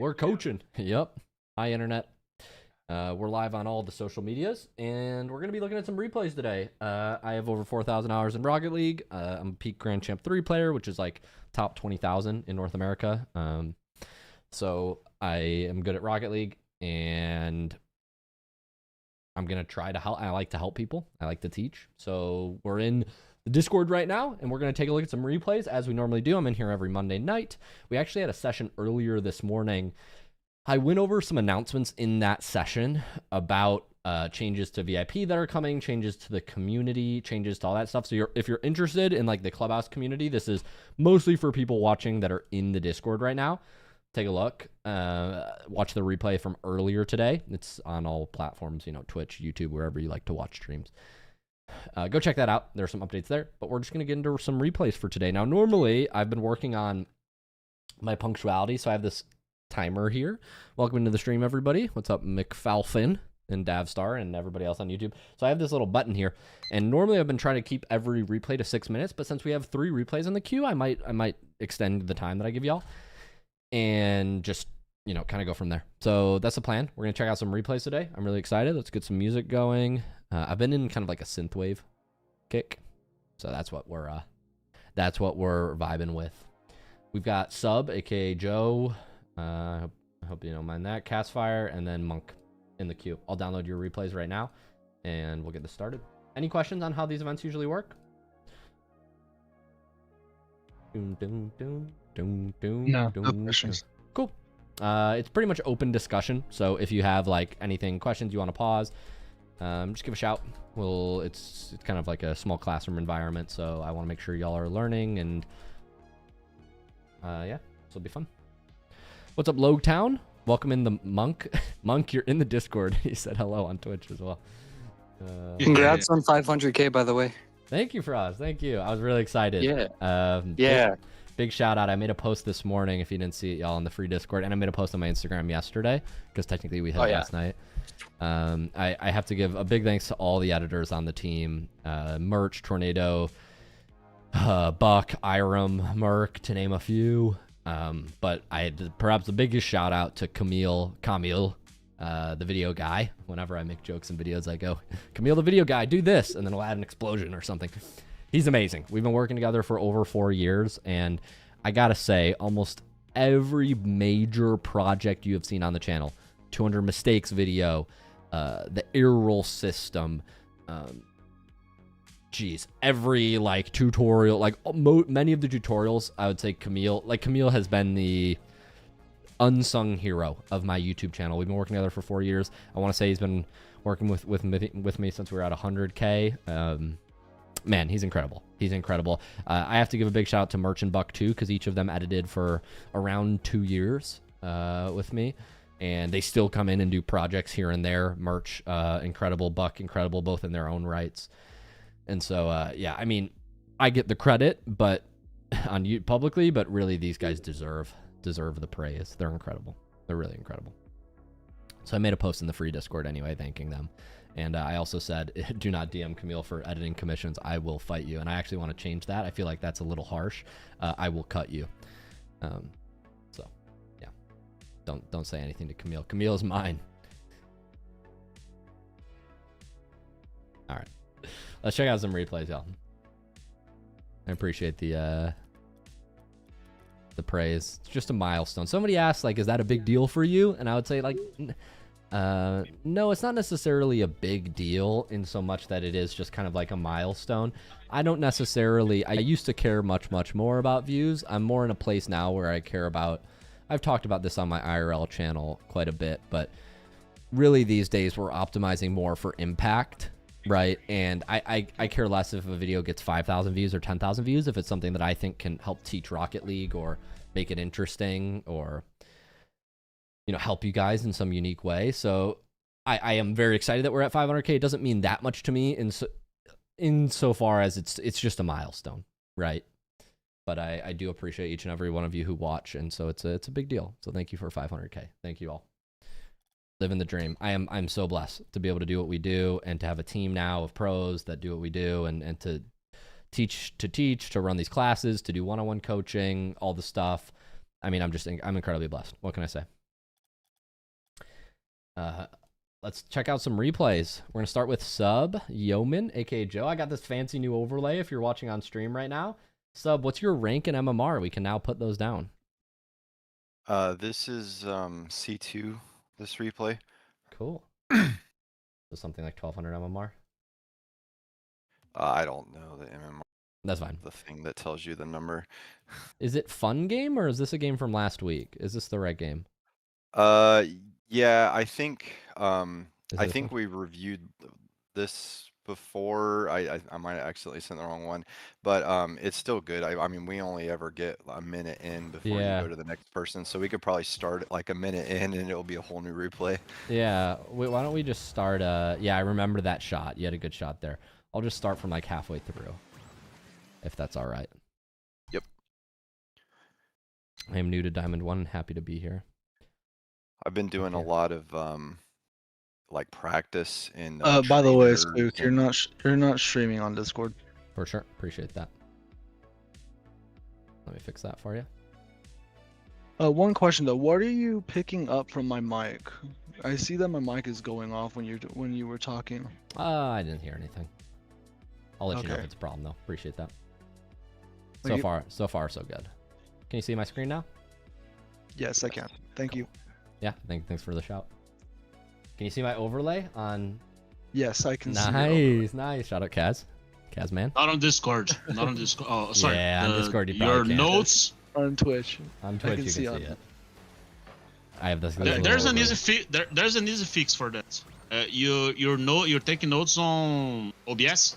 We're coaching. Yep. Hi, Internet. We're live on all the social medias, and we're going to be looking at some replays today. I have over 4,000 hours in Rocket League. I'm a peak Grand Champ 3 player, which is like top 20,000 in North America. So I am good at Rocket League, and I'm going to try to help. I like to help people. I like to teach. So we're in the Discord right now, and we're going to take a look at some replays as we normally do. I'm in here every Monday night. We actually had a session earlier this morning. I went over some announcements in that session about changes to VIP that are coming, changes to the community, changes to all that stuff. So if you're interested in like the Clubhouse community, this is mostly for people watching that are in the Discord right now. Take a look. Watch the replay from earlier today. It's on all platforms, Twitch, YouTube, wherever you like to watch streams. Go check that out. There's some updates there, but we're just going to get into some replays for today. Now, normally I've been working on my punctuality, so I have this timer here. Welcome into the stream, everybody. What's up, McFalfin and Davstar and everybody else on YouTube? So I have this little button here, and normally I've been trying to keep every replay to 6 minutes, but since we have 3 replays in the queue, I might extend the time that I give y'all and just kind of go from there. So that's the plan. We're gonna check out some replays today. I'm really excited. Let's get some music going. I've been in kind of like a synthwave kick, so that's what we're vibing with. We've got Sub, aka Joe. I hope you don't mind that. Castfire, and then Monk in the queue. I'll download your replays right now, and we'll get this started. Any questions on how these events usually work? No questions. Cool. It's pretty much open discussion, so if you have like anything, questions you want to pause, just give a shout. It's kind of like a small classroom environment, so I want to make sure y'all are learning, and yeah, this will be fun. What's up, Logetown? Welcome in the Monk. Monk, you're in the Discord. He said hello on Twitch as well. Congrats on 500K, by the way. Thank you, Froz. Thank you. I was really excited. Yeah. Big shout out. I made a post this morning, if you didn't see it, y'all, on the free Discord, and I made a post on my Instagram yesterday, because technically we hit last night. I have to give a big thanks to all the editors on the team. Merch, Tornado, Buck, Iram, Merc, to name a few. But I had perhaps the biggest shout out to Camille, the video guy. Whenever I make jokes in videos, I go, Camille, the video guy, do this, and then I'll add an explosion or something. He's amazing. We've been working together for over 4 years, and I gotta say, almost every major project you have seen on the channel, 200 mistakes video, the air roll system, every like tutorial, like many of the tutorials, I would say Camille has been the unsung hero of my YouTube channel. We've been working together for 4 years. I want to say he's been working with me since we were at 100K. Man, he's incredible. He's incredible. I have to give a big shout out to Merch and Buck too, because each of them edited for around 2 years with me, and they still come in and do projects here and there. Merch, incredible. Buck, incredible, both in their own rights. And so, yeah, I mean, I get the credit, but on you publicly, but really these guys deserve the praise. They're incredible. They're really incredible. So I made a post in the free Discord anyway, thanking them. And I also said, do not DM Camille for editing commissions. I will fight you. And I actually want to change that. I feel like that's a little harsh. I will cut you. So, yeah. Don't say anything to Camille. Camille is mine. All right. Let's check out some replays, y'all. I appreciate the praise. It's just a milestone. Somebody asked, like, is that a big deal for you? And I would say, like, no, it's not necessarily a big deal in so much that it is just kind of like a milestone. I used to care much more about views. I'm more in a place now where I care about, I've talked about this on my IRL channel quite a bit, but really these days we're optimizing more for impact, right? And I care less if a video gets 5,000 views or 10,000 views if it's something that I think can help teach Rocket League or make it interesting or help you guys in some unique way. So I am very excited that we're at 500K. It doesn't mean that much to me insofar as it's just a milestone, right? But I do appreciate each and every one of you who watch, and so it's a big deal. So thank you for 500K. Thank you all. Living the dream. I'm so blessed to be able to do what we do and to have a team now of pros that do what we do, and to teach, to run these classes, to do one-on-one coaching, all the stuff. I mean, I'm incredibly blessed. What can I say? Let's check out some replays. We're going to start with Sub Yeoman, aka Joe. I got this fancy new overlay if you're watching on stream right now. Sub, what's your rank in MMR? We can now put those down. This is C2, this replay. Cool. So something like 1200 MMR? I don't know the MMR. That's fine. The thing that tells you the number. Is it fun game or is this a game from last week? Is this the right game? Yeah, I think we reviewed this before. I might have accidentally sent the wrong one, but it's still good. I mean, we only ever get a minute in before you go to the next person, so we could probably start at like a minute in and it'll be a whole new replay. Yeah, why don't we just start? Yeah, I remember that shot. You had a good shot there. I'll just start from like halfway through, if that's all right. Yep. I am new to Diamond 1 and happy to be here. I've been doing a lot of like practice in by the way, Spook, you're not streaming on Discord. For sure. Appreciate that. Let me fix that for you. One question though, what are you picking up from my mic? I see that my mic is going off when you were talking. I didn't hear anything. I'll let you know if it's a problem though. Appreciate that. So far so good. Can you see my screen now? Yes, I can. Thank you. Yeah, thanks for the shout. Can you see my overlay on? Yes, I can see. Nice. Shout out Kaz. Kaz, man. Not on Discord. Not on Discord. Oh, sorry. Yeah, on Discord. Your notes. On Twitch. On Twitch, you can see it. I have this. There's an easy there's an easy fix for that. You're taking notes on OBS.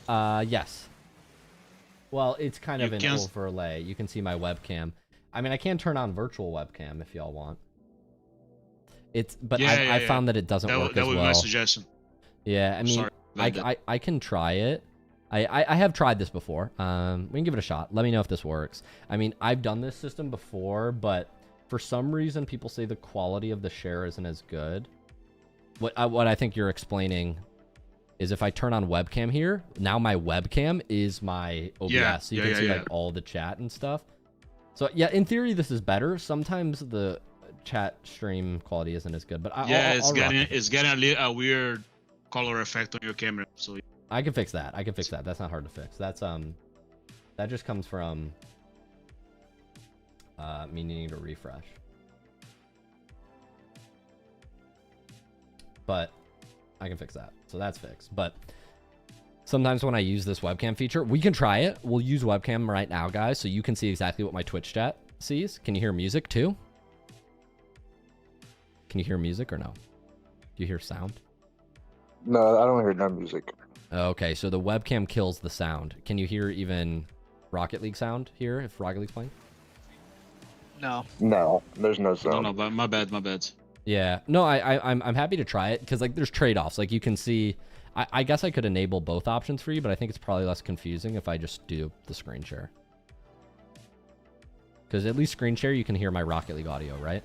Yes. Well, it's kind of an overlay. You can see my webcam. I mean, I can turn on virtual webcam if y'all want. I found that it doesn't work as well. That would be my suggestion. Yeah, I mean, I can try it. I have tried this before. We can give it a shot. Let me know if this works. I mean, I've done this system before, but for some reason, people say the quality of the share isn't as good. What I think you're explaining is if I turn on webcam here, now my webcam is my OBS. So you can see like all the chat and stuff. So yeah, in theory, this is better. Sometimes the chat stream quality isn't as good, but it's getting a weird color effect on your camera. So I can fix that. That's not hard to fix. That's that just comes from me needing to refresh. But I can fix that. So that's fixed. But sometimes when I use this webcam feature, we can try it. We'll use webcam right now, guys, so you can see exactly what my Twitch chat sees. Can you hear music too? Can you hear music or no? Do you hear sound? No, I don't hear no music. Okay, so the webcam kills the sound. Can you hear even Rocket League sound here if Rocket League's playing? No. No, there's no sound. No, but my bad. Yeah, no, I'm happy to try it because like there's trade-offs. Like you can see, I guess I could enable both options for you, but I think it's probably less confusing if I just do the screen share. Because at least screen share, you can hear my Rocket League audio, right?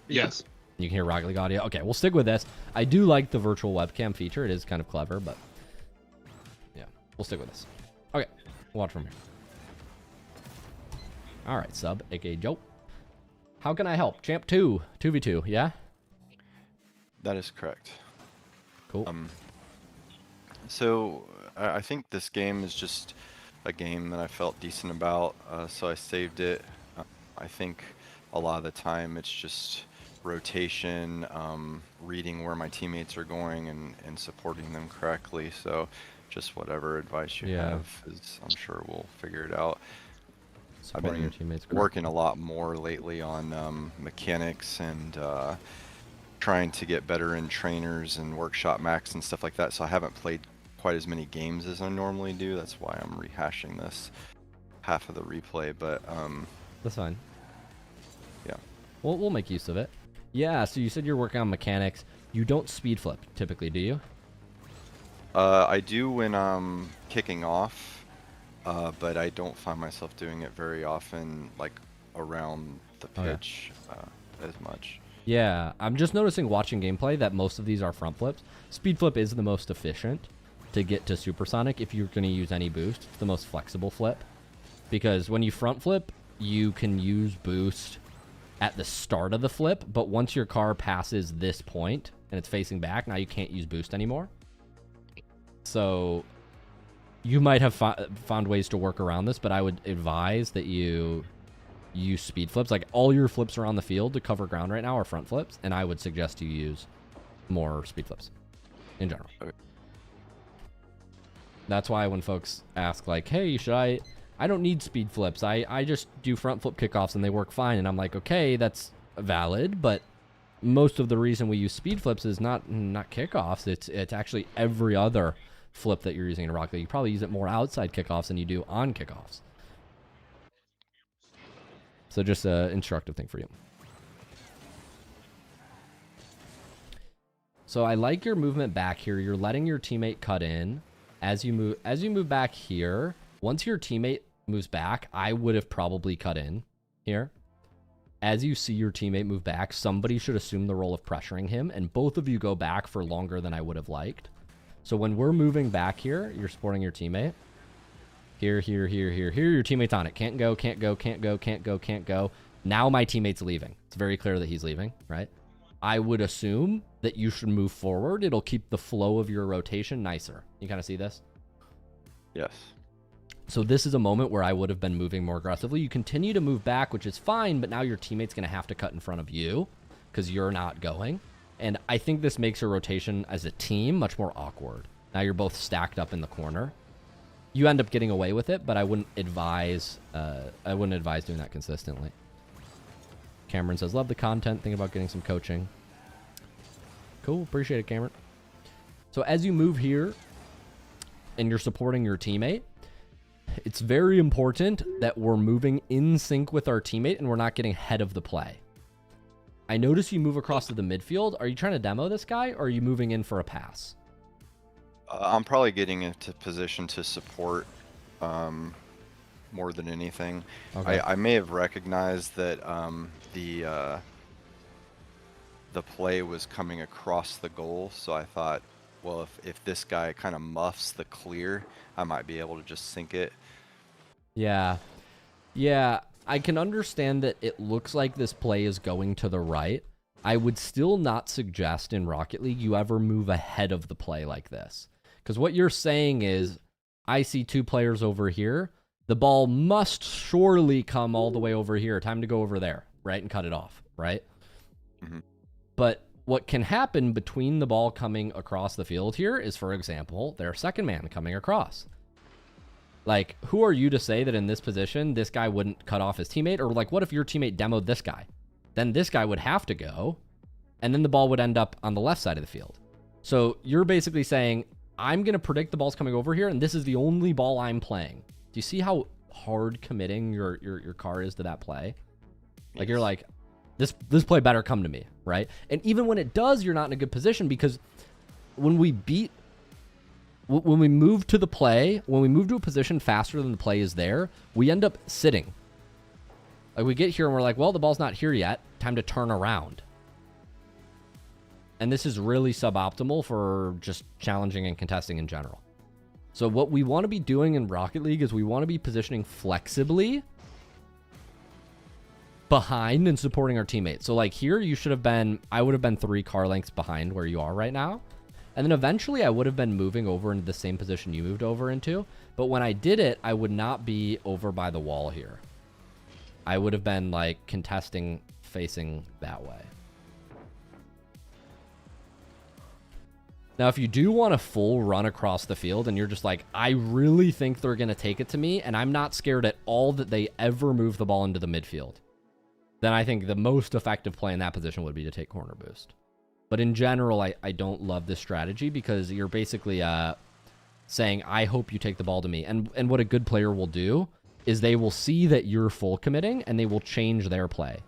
Yes. You can hear Rocket League audio. Okay, we'll stick with this. I do like the virtual webcam feature. It is kind of clever, but yeah, we'll stick with this. Okay, watch from here. All right, Sub, aka Joe. How can I help? Champ 2, 2v2, yeah? That is correct. Cool. So I think this game is just a game that I felt decent about, so I saved it. I think a lot of the time it's just rotation, reading where my teammates are going and supporting them correctly. So just whatever advice you have is, I'm sure we'll figure it out. I've been working a lot more lately on mechanics and trying to get better in trainers and workshop max and stuff like that. So I haven't played quite as many games as I normally do. That's why I'm rehashing this half of the replay, but that's fine. Yeah. We'll make use of it. Yeah, so you said you're working on mechanics. You don't speed flip typically, do you? I do when I'm kicking off. But I don't find myself doing it very often, like around the pitch as much. Yeah, I'm just noticing watching gameplay that most of these are front flips. Speed flip is the most efficient to get to supersonic if you're going to use any boost. It's the most flexible flip. Because when you front flip, you can use boost at the start of the flip, but once your car passes this point and it's facing back, now you can't use boost anymore. So you might have found ways to work around this, but I would advise that you use speed flips. Like, all your flips around the field to cover ground right now are front flips, and I would suggest you use more speed flips in general. Okay. That's why when folks ask, like, hey, should I don't need speed flips. I just do front flip kickoffs and they work fine. And I'm like, okay, that's valid, but most of the reason we use speed flips is not kickoffs. It's actually every other flip that you're using in Rocket League. You probably use it more outside kickoffs than you do on kickoffs. So just an instructive thing for you. So I like your movement back here. You're letting your teammate cut in as you move back here. Once your teammate moves back, I would have probably cut in here. As you see your teammate move back, somebody should assume the role of pressuring him, and both of you go back for longer than I would have liked. So when we're moving back here, you're supporting your teammate. Here, your teammate's on it. Can't go. Now my teammate's leaving. It's very clear that he's leaving, right? I would assume that you should move forward. It'll keep the flow of your rotation nicer. You kind of see this? Yes. So this is a moment where I would have been moving more aggressively. You continue to move back, which is fine, but now your teammate's going to have to cut in front of you because you're not going. And I think this makes your rotation as a team much more awkward. Now you're both stacked up in the corner. You end up getting away with it, but I wouldn't advise doing that consistently. Cameron says, love the content. Think about getting some coaching. Cool. Appreciate it, Cameron. So as you move here and you're supporting your teammate, it's very important that we're moving in sync with our teammate and we're not getting ahead of the play. I notice you move across to the midfield. Are you trying to demo this guy, or are you moving in for a pass? I'm probably getting into position to support more than anything. Okay. I may have recognized that the play was coming across the goal, so I thought, well, if this guy kind of muffs the clear, I might be able to just sink it. Yeah, I can understand that it looks like this play is going to the right. I would still not suggest in Rocket League you ever move ahead of the play like this. Because what you're saying is, I see two players over here. The ball must surely come all the way over here. Time to go over there, right? And cut it off, right? Mm-hmm. But what can happen between the ball coming across the field here is, for example, their second man coming across. Like, who are you to say that in this position, this guy wouldn't cut off his teammate? Or like, what if your teammate demoed this guy? Then this guy would have to go, and then the ball would end up on the left side of the field. So you're basically saying, I'm going to predict the ball's coming over here, and this is the only ball I'm playing. Do you see how hard committing your car is to that play? Like, you're like, this play better come to me, right? And even when it does, you're not in a good position, because when we move to the play, when we move to a position faster than the play is there, we end up sitting. Like, we get here and we're like, well, the ball's not here yet. Time to turn around. And this is really suboptimal for just challenging and contesting in general. So what we want to be doing in Rocket League is we want to be positioning flexibly behind and supporting our teammates. So like here, I would have been 3 car lengths behind where you are right now. And then eventually I would have been moving over into the same position you moved over into. But when I did it, I would not be over by the wall here. I would have been like contesting facing that way. Now, if you do want a full run across the field and you're just like, I really think they're going to take it to me, and I'm not scared at all that they ever move the ball into the midfield, then I think the most effective play in that position would be to take corner boost. But in general, I don't love this strategy, because you're basically saying, I hope you take the ball to me. And what a good player will do is they will see that you're full committing, and they will change their play.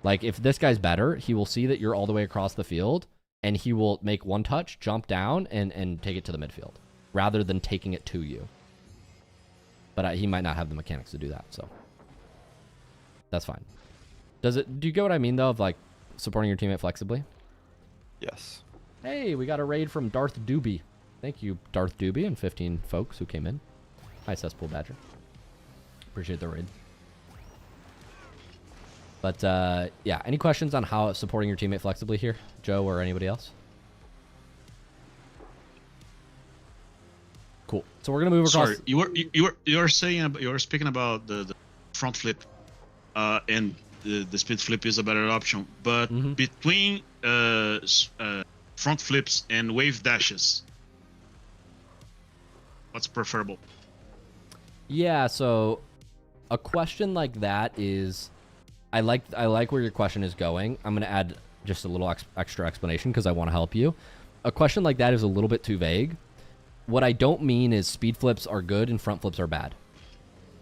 Like, if this guy's better, he will see that you're all the way across the field, and he will make one touch, jump down, and take it to the midfield, rather than taking it to you. But he might not have the mechanics to do that, so that's fine. Do you get what I mean, though, of like supporting your teammate flexibly? Yes. Hey, we got a raid from Darth Doobie. Thank you, Darth Doobie, and 15 folks who came in. Hi, Cesspool Badger. Appreciate the raid. But yeah, any questions on how supporting your teammate flexibly here, Joe or anybody else? Cool. So we're gonna move across. Sorry, you were speaking about the front flip, and the speed flip is a better option. But between front flips and wave dashes, what's preferable? Yeah. So a question like that is, I like where your question is going. I'm gonna add just a little extra explanation because I want to help you. A question like that is a little bit too vague. What I don't mean is speed flips are good and front flips are bad.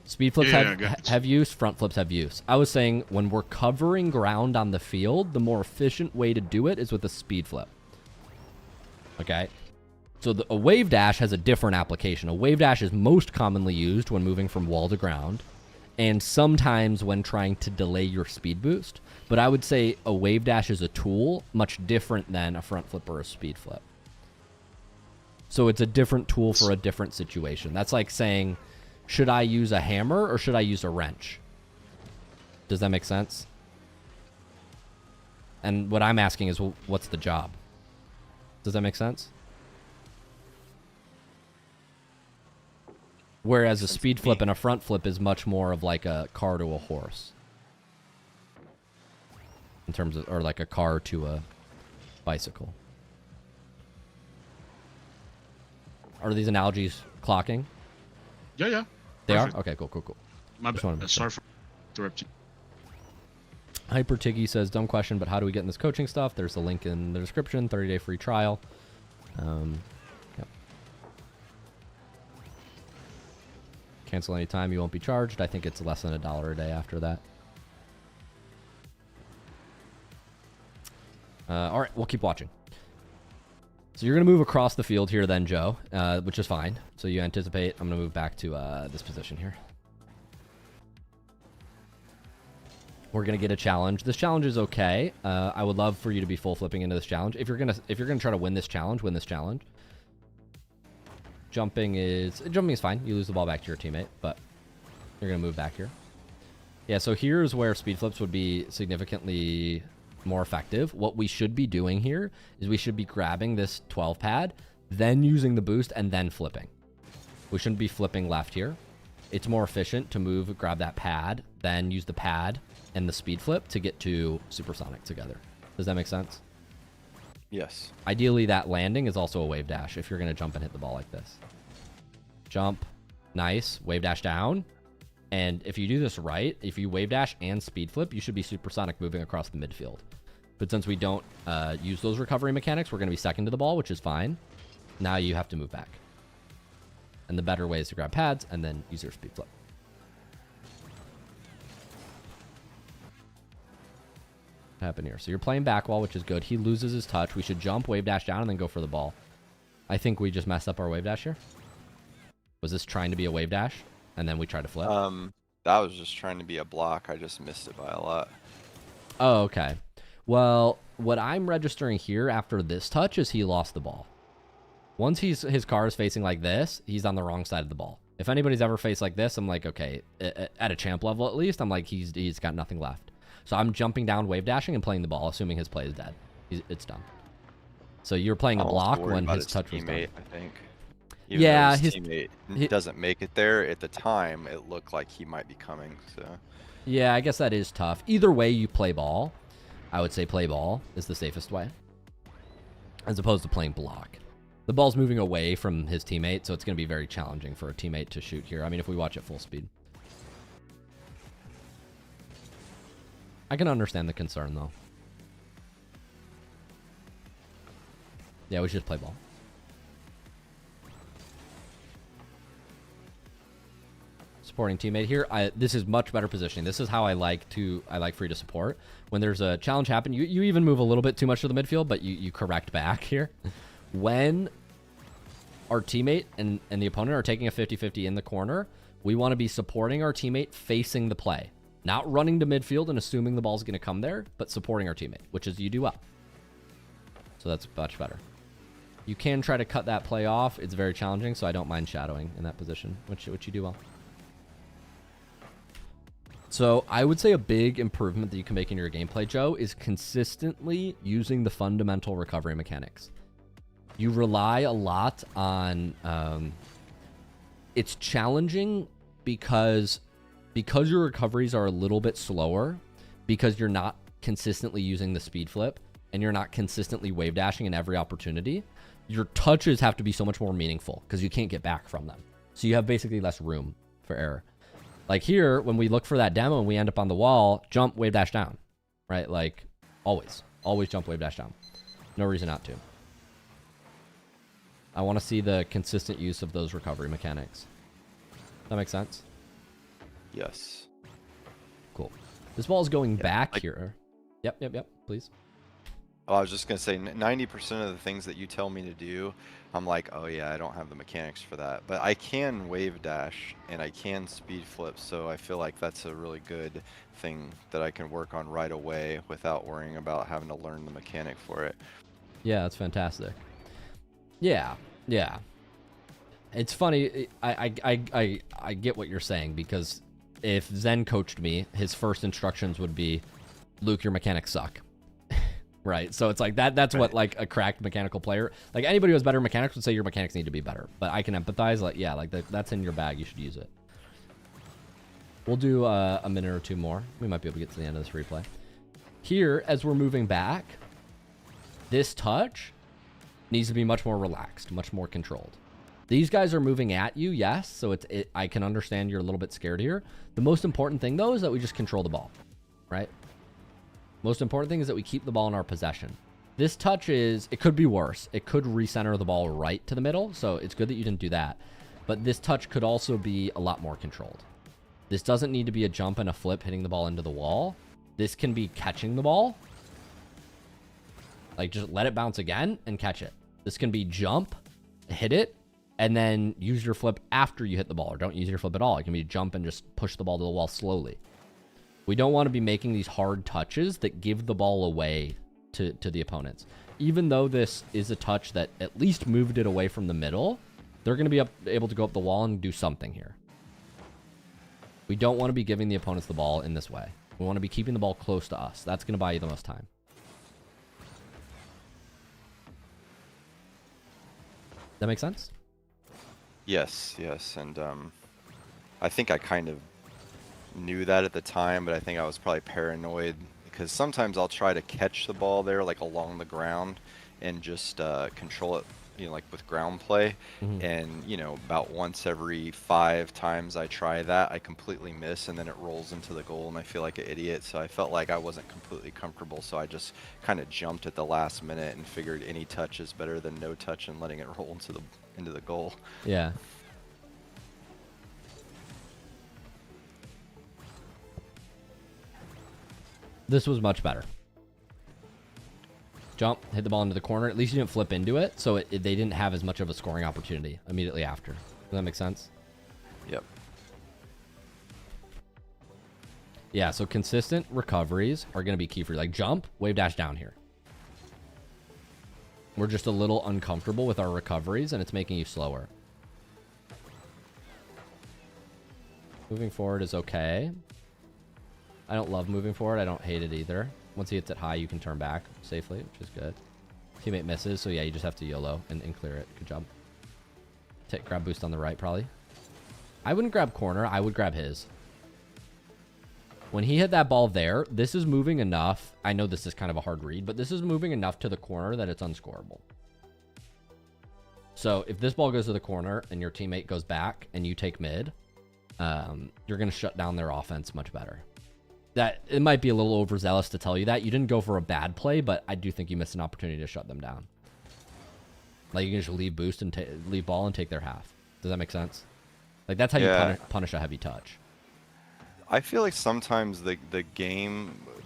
Speed flips have use, front flips have use. I was saying when we're covering ground on the field, the more efficient way to do it is with a speed flip. Okay? So a wave dash has a different application. A wave dash is most commonly used when moving from wall to ground, and sometimes when trying to delay your speed boost. But I would say a wave dash is a tool much different than a front flip or a speed flip. So it's a different tool for a different situation. That's like saying, should I use a hammer or should I use a wrench? Does that make sense? And what I'm asking is, well, what's the job? Does that make sense? Whereas a speed flip and a front flip is much more of like a car to a horse. In terms of, or like a car to a bicycle. Are these analogies clocking? Yeah. They Perfect. are? Okay, cool. My bad. Sorry for interrupting. Hyper Tiggy says, dumb question, but how do we get in this coaching stuff? There's a link in the description, 30-day free trial. Yep. Cancel anytime, you won't be charged. I think it's less than $1 a day after that. All right, we'll keep watching. So you're going to move across the field here then, Joe, which is fine. So you anticipate I'm going to move back to this position here. We're going to get a challenge. This challenge is okay. I would love for you to be full flipping into this challenge. If you're going to try to win this challenge, Jumping is fine. You lose the ball back to your teammate, but you're going to move back here. Yeah, so here's where speed flips would be significantly more effective. What we should be doing here is we should be grabbing this 12 pad, then using the boost, and then flipping. We shouldn't be flipping left here. It's more efficient to move, grab that pad, then use the pad and the speed flip to get to supersonic together. Does that make sense? Yes. Ideally, that landing is also a wave dash if you're going to jump and hit the ball like this. Jump. Nice. Wave dash down. And if you do this right, if you wave dash and speed flip, you should be supersonic moving across the midfield. But since we don't use those recovery mechanics, we're going to be second to the ball, which is fine. Now you have to move back. And the better way is to grab pads and then use your speed flip. What happened here? So you're playing back wall, which is good. He loses his touch. We should jump, wave dash down, and then go for the ball. I think we just messed up our wave dash here. Was this trying to be a wave dash? And then we try to flip? That was just trying to be a block. I just missed it by a lot. Oh, okay. Well, what I'm registering here after this touch is he lost the ball. Once his car is facing like this, he's on the wrong side of the ball. If anybody's ever faced like this, I'm like, okay, at a champ level at least, I'm like, he's got nothing left. So I'm jumping down, wave dashing, and playing the ball, assuming his play is dead. It's done. So you're playing a block when his touch was done. I think. Even though his teammate doesn't make it there at the time, it looked like he might be coming. So yeah, I guess that is tough. Either way, you play ball. I would say play ball is the safest way, as opposed to playing block. The ball's moving away from his teammate, so it's going to be very challenging for a teammate to shoot here. I mean, if we watch at full speed. I can understand the concern, though. Yeah, we should just play ball. Supporting teammate here. This is much better positioning. This is how I like for you to support. When there's a challenge happen, you even move a little bit too much to the midfield, but you correct back here. When our teammate and the opponent are taking a 50-50 in the corner, we want to be supporting our teammate facing the play. Not running to midfield and assuming the ball's going to come there, but supporting our teammate, which is you do well. So that's much better. You can try to cut that play off. It's very challenging, so I don't mind shadowing in that position, which you do well. So I would say a big improvement that you can make in your gameplay, Joe, is consistently using the fundamental recovery mechanics. You rely a lot on... it's challenging because your recoveries are a little bit slower, because you're not consistently using the speed flip, and you're not consistently wave dashing in every opportunity. Your touches have to be so much more meaningful because you can't get back from them. So you have basically less room for error. Like here, when we look for that demo and we end up on the wall, jump, wave dash down, right? Like always jump, wave dash down. No reason not to. I want to see the consistent use of those recovery mechanics. That makes sense? Yes. Cool. This ball is going back here. Yep, please. Oh, I was just going to say 90% of the things that you tell me to do, I'm like, oh yeah, I don't have the mechanics for that. But I can wave dash and I can speed flip, so I feel like that's a really good thing that I can work on right away without worrying about having to learn the mechanic for it. Yeah, that's fantastic. Yeah. It's funny. I get what you're saying, because if Zen coached me, his first instructions would be, Luke, your mechanics suck. Right, so it's like that's right. What like a cracked mechanical player, like anybody who has better mechanics would say your mechanics need to be better. But I can empathize, like, yeah, like that's in your bag, you should use it. We'll do a minute or two more. We might be able to get to the end of this replay. Here, as we're moving back, this touch needs to be much more relaxed, much more controlled. These guys are moving at you, yes, so I can understand you're a little bit scared here. The most important thing, though, is that we just control the ball, right? Most important thing is that we keep the ball in our possession. This touch it could be worse. It could recenter the ball right to the middle, so it's good that you didn't do that. But this touch could also be a lot more controlled. This doesn't need to be a jump and a flip hitting the ball into the wall. This can be catching the ball. Like, just let it bounce again and catch it. This can be jump, hit it, and then use your flip after you hit the ball, or don't use your flip at all. It can be jump and just push the ball to the wall slowly. We don't want to be making these hard touches that give the ball away to the opponents. Even though this is a touch that at least moved it away from the middle, they're going to be able to go up the wall and do something here. We don't want to be giving the opponents the ball in this way. We want to be keeping the ball close to us. That's going to buy you the most time. That make sense? Yes, and I think I kind of knew that at the time, but I think I was probably paranoid, because sometimes I'll try to catch the ball there, like along the ground, and just control it, like with ground play. And about once every 5 times I try that, I completely miss, and then it rolls into the goal, and I feel like an idiot. So I felt like I wasn't completely comfortable, so I just kind of jumped at the last minute and figured any touch is better than no touch and letting it roll into the goal. Yeah. This was much better. Jump, hit the ball into the corner. At least you didn't flip into it, so they didn't have as much of a scoring opportunity immediately after. Does that make sense? Yep. Yeah, so consistent recoveries are going to be key for you. Like jump, wave dash down here. We're just a little uncomfortable with our recoveries, and it's making you slower. Moving forward is okay. I don't love moving forward. I don't hate it either. Once he hits it high, you can turn back safely, which is good. Teammate misses, so yeah, you just have to YOLO and clear it. Good job. Grab boost on the right, probably. I wouldn't grab corner. I would grab his. When he hit that ball there, this is moving enough. I know this is kind of a hard read, but this is moving enough to the corner that it's unscorable. So if this ball goes to the corner and your teammate goes back and you take mid, you're going to shut down their offense much better. That it might be a little overzealous to tell you that. You didn't go for a bad play, but I do think you missed an opportunity to shut them down. Like, you can just leave boost and leave ball and take their half. Does that make sense? Like, that's how you punish a heavy touch. I feel like sometimes the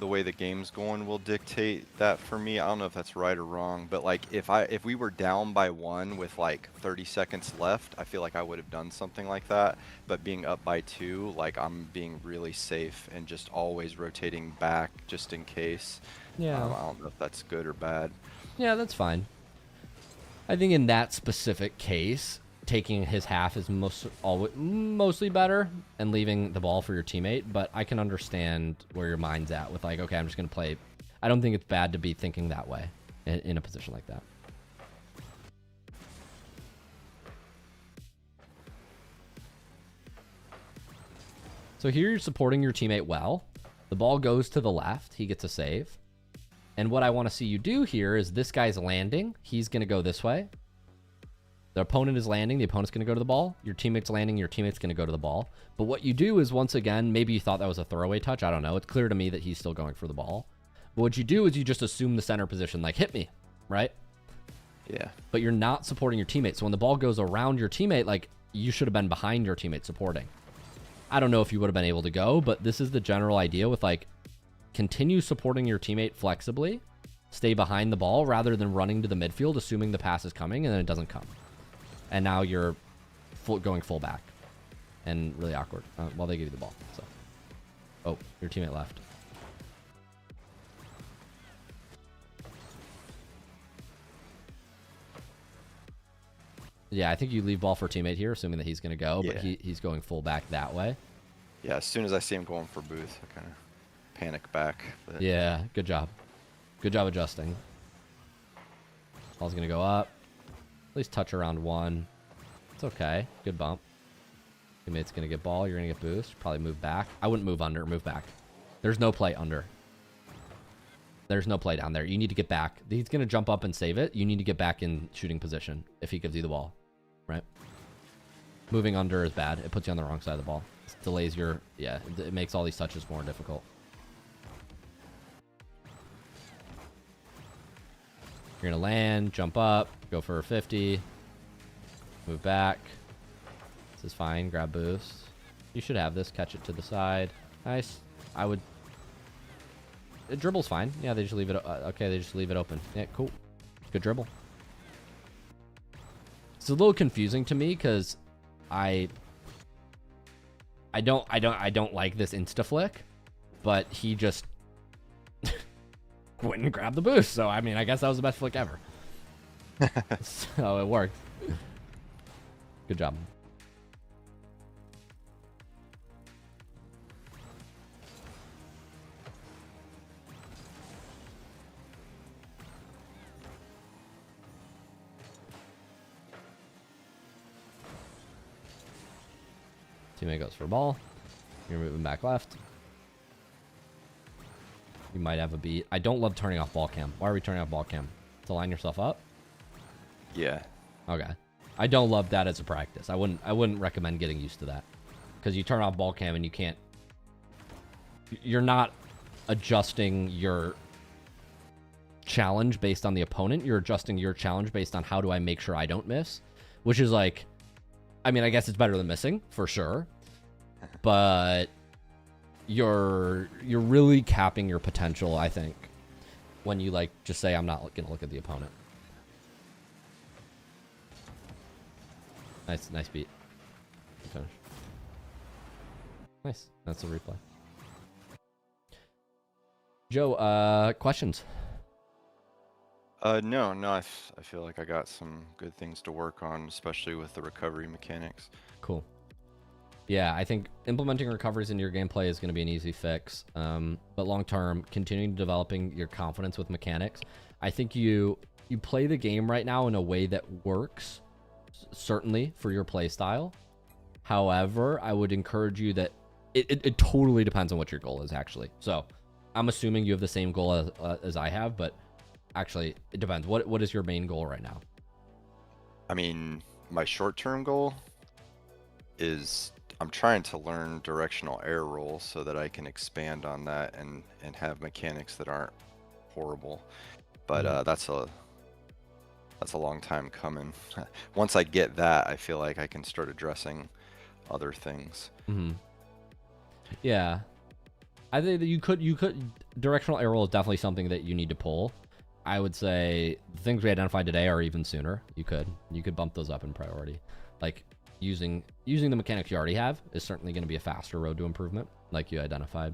way the game's going will dictate that for me. I don't know if that's right or wrong, but like if we were down by 1 with like 30 seconds left, I feel like I would have done something like that. But being up by 2, like, I'm being really safe and just always rotating back just in case. Yeah. I don't know if that's good or bad. Yeah, that's fine. I think in that specific case, taking his half is mostly better and leaving the ball for your teammate, but I can understand where your mind's at with like, okay, I'm just going to play. I don't think it's bad to be thinking that way in a position like that. So here you're supporting your teammate well. The ball goes to the left. He gets a save. And what I want to see you do here is this guy's landing. He's going to go this way. The opponent is landing. The opponent's going to go to the ball. Your teammate's landing. Your teammate's going to go to the ball. But what you do is, once again, maybe you thought that was a throwaway touch. I don't know. It's clear to me that he's still going for the ball. But what you do is you just assume the center position, like, hit me, right? Yeah. But you're not supporting your teammate. So when the ball goes around your teammate, like, you should have been behind your teammate supporting. I don't know if you would have been able to go, but this is the general idea with, like, continue supporting your teammate flexibly, stay behind the ball rather than running to the midfield, assuming the pass is coming, and then it doesn't come. And now you're going full back and really awkward while they give you the ball. So, oh, your teammate left. Yeah, I think you leave ball for teammate here, assuming that he's going to go, but he's going full back that way. Yeah, as soon as I see him going for Booth, I kind of panic back. But... Yeah, good job. Good job adjusting. Ball's going to go up. At least touch around one. It's okay. Good bump. Teammate's going to get ball. You're going to get boost. Probably move back. I wouldn't move under. Move back. There's no play under. There's no play down there. You need to get back. He's going to jump up and save it. You need to get back in shooting position if he gives you the ball. Right? Moving under is bad. It puts you on the wrong side of the ball. It delays your... Yeah, it makes all these touches more difficult. You're going to land, jump up, go for a 50, move back. This is fine. Grab boost. You should have this. Catch it to the side. Nice. I would... The dribble's fine. Yeah, they just leave it... okay, they just leave it open. Yeah, cool. Good dribble. It's a little confusing to me because I don't like this insta flick, but he just went and grabbed the boost. So I mean, I guess that was the best flick ever. So it worked. Good job. Teammate goes for a ball. You're moving back left. You might have a beat. I don't love turning off ball cam. Why are we turning off ball cam? To line yourself up? Yeah. Okay. I don't love that as a practice. I wouldn't recommend getting used to that. Because you turn off ball cam and you can't... You're not adjusting your challenge based on the opponent. You're adjusting your challenge based on how do I make sure I don't miss. Which is like... I mean, I guess it's better than missing, for sure. But you're really capping your potential, I think, when you like just say I'm not going to look at the opponent. Nice beat. Good finish. Nice. That's a replay. Joe, questions? No, I feel like I got some good things to work on, especially with the recovery mechanics. Cool. Yeah, I think implementing recoveries into your gameplay is going to be an easy fix. But long term, continuing developing your confidence with mechanics. I think you play the game right now in a way that works, certainly for your play style. However, I would encourage you that it totally depends on what your goal is, actually. So I'm assuming you have the same goal as I have, but actually, it depends. What is your main goal right now? I mean, my short-term goal is I'm trying to learn directional air roll so that I can expand on that and have mechanics that aren't horrible. But that's a long time coming. Once I get that, I feel like I can start addressing other things. Mm-hmm. Yeah, I think that you could directional air roll is definitely something that you need to pull. I would say the things we identified today are even sooner. You could bump those up in priority. Like using the mechanics you already have is certainly going to be a faster road to improvement, like you identified.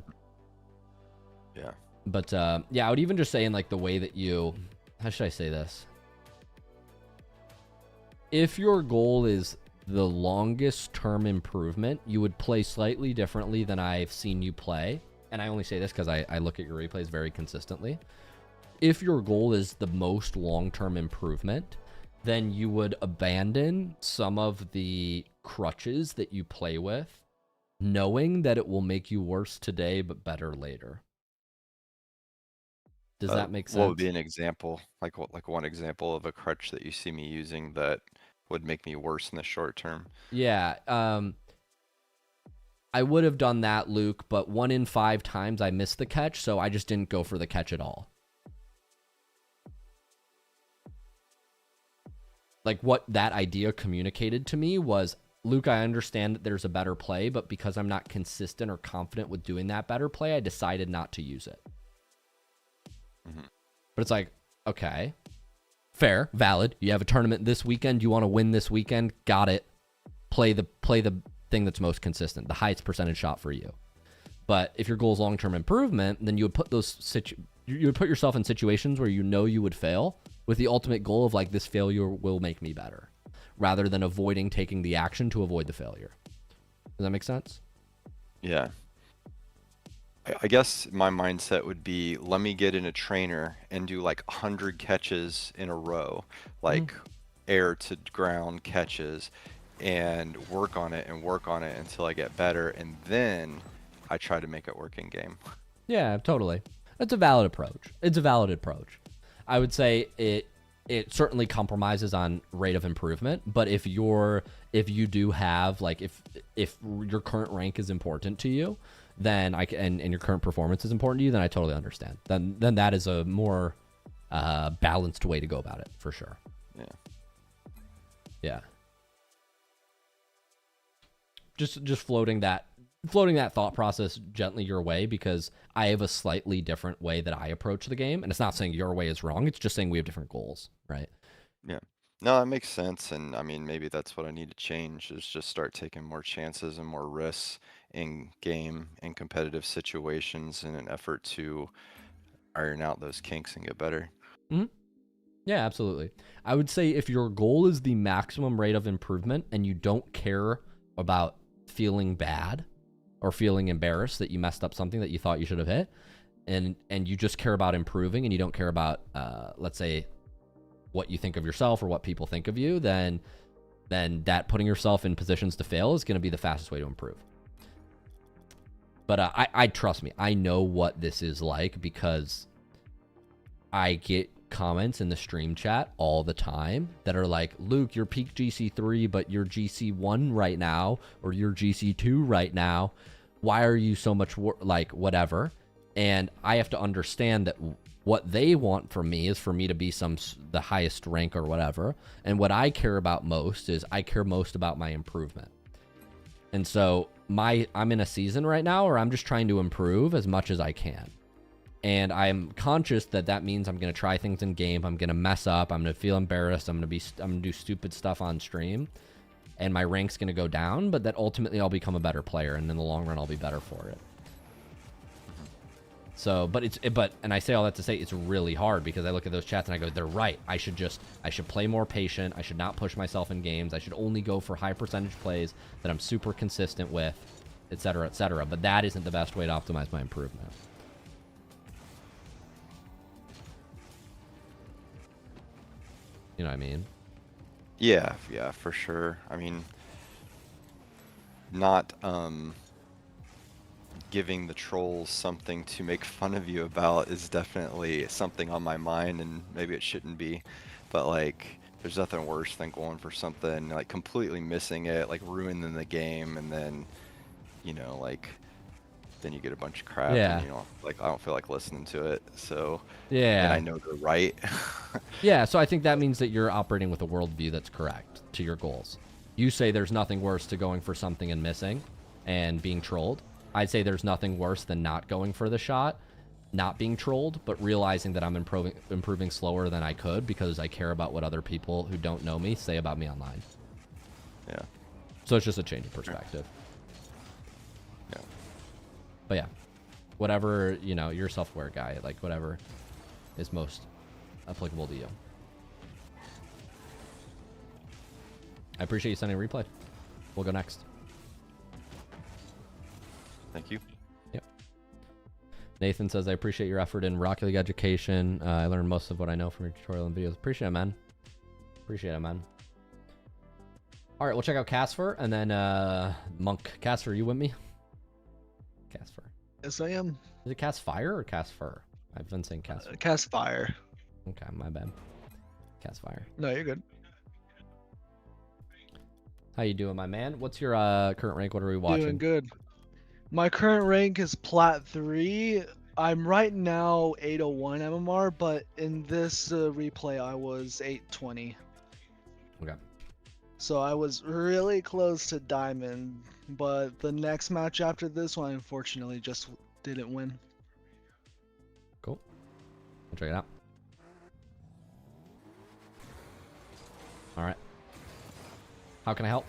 Yeah. But yeah, I would even just say in like the way that you, how should I say this? If your goal is the longest term improvement, you would play slightly differently than I've seen you play. And I only say this because I look at your replays very consistently. If your goal is the most long-term improvement, then you would abandon some of the crutches that you play with, knowing that it will make you worse today but better later. Does that make sense? What would be an example? Like one example of a crutch that you see me using that would make me worse in the short term? Yeah, I would have done that, Luke, but 1 in 5 times I missed the catch, so I just didn't go for the catch at all. Like, what that idea communicated to me was, Luke, I understand that there's a better play, but because I'm not consistent or confident with doing that better play, I decided not to use it. But it's like, okay, fair, valid. You have a tournament this weekend. You want to win this weekend. Got it. Play the thing that's most consistent, the highest percentage shot for you. But if your goal is long-term improvement, then you would put you would put yourself in situations where you know you would fail with the ultimate goal of like, this failure will make me better, rather than avoiding taking the action to avoid the failure. Does that make sense? Yeah. I guess my mindset would be, let me get in a trainer and do like 100 catches in a row, like air to ground catches, and work on it until I get better, and then I try to make it work in game. Yeah, totally. That's a valid approach. It's a valid approach. I would say it certainly compromises on rate of improvement, but if you do have, like, if your current rank is important to you, then and your current performance is important to you, then I totally understand. Then that is a more balanced way to go about it, for sure. Yeah. Just floating that thought process gently your way, because I have a slightly different way that I approach the game, and it's not saying your way is wrong. It's just saying we have different goals, right? Yeah. No, that makes sense, and I mean, maybe that's what I need to change, is just start taking more chances and more risks in game and competitive situations in an effort to iron out those kinks and get better. Yeah, absolutely. I would say if your goal is the maximum rate of improvement and you don't care about feeling bad or feeling embarrassed that you messed up something that you thought you should have hit, and you just care about improving and you don't care about, let's say, what you think of yourself or what people think of you, then that putting yourself in positions to fail is going to be the fastest way to improve. But I trust me, I know what this is like, because I get comments in the stream chat all the time that are like, Luke, you're peak GC3, but you're GC1 right now, or you're GC2 right now. Why are you so much like whatever? And I have to understand that what they want from me is for me to be the highest rank or whatever. And what I care about most is I care most about my improvement. And so I'm in a season right now where I'm just trying to improve as much as I can. And I'm conscious that means I'm going to try things in game. I'm going to mess up. I'm going to feel embarrassed. I'm going to do stupid stuff on stream, and my rank's going to go down, but that ultimately I'll become a better player, and in the long run I'll be better for it. So, and I say all that to say it's really hard, because I look at those chats and I go, they're right. I should play more patient. I should not push myself in games. I should only go for high percentage plays that I'm super consistent with, et cetera, et cetera. But that isn't the best way to optimize my improvement. You know what I mean? Yeah, for sure. I mean, not giving the trolls something to make fun of you about is definitely something on my mind, and maybe it shouldn't be, but like, there's nothing worse than going for something, like completely missing it, like ruining the game, and then, you know, like, then you get a bunch of crap, and, you know, like, I don't feel like listening to it, so, and I know they're right. Yeah, so I think that means that you're operating with a worldview that's correct to your goals. You say there's nothing worse to going for something and missing and being trolled. I'd say there's nothing worse than not going for the shot, not being trolled, but realizing that I'm improving slower than I could because I care about what other people who don't know me say about me online. Yeah. So it's just a change of perspective. Yeah. But yeah, whatever, you know, you're a self-aware guy, like whatever is most applicable to you. I appreciate you sending a replay. We'll go next. Thank you. Yep. Nathan says, I appreciate your effort in Rocket League education. I learned most of what I know from your tutorial and videos. Appreciate it, man. Appreciate it, man. All right, we'll check out Casper and then Monk. Casper, you with me? Casper. Yes, I am. Is it Casfire or Casper? I've been saying Casper. Cast fire. Okay, my bad. Casfire. No, you're good. How you doing, my man? What's your current rank? What are we watching? Doing good. My current rank is Plat 3. I'm right now 801 MMR, but in this replay I was 820. Okay. So I was really close to Diamond, but the next match after this one, unfortunately, just didn't win. Cool. I'll check it out. All right. How can I help?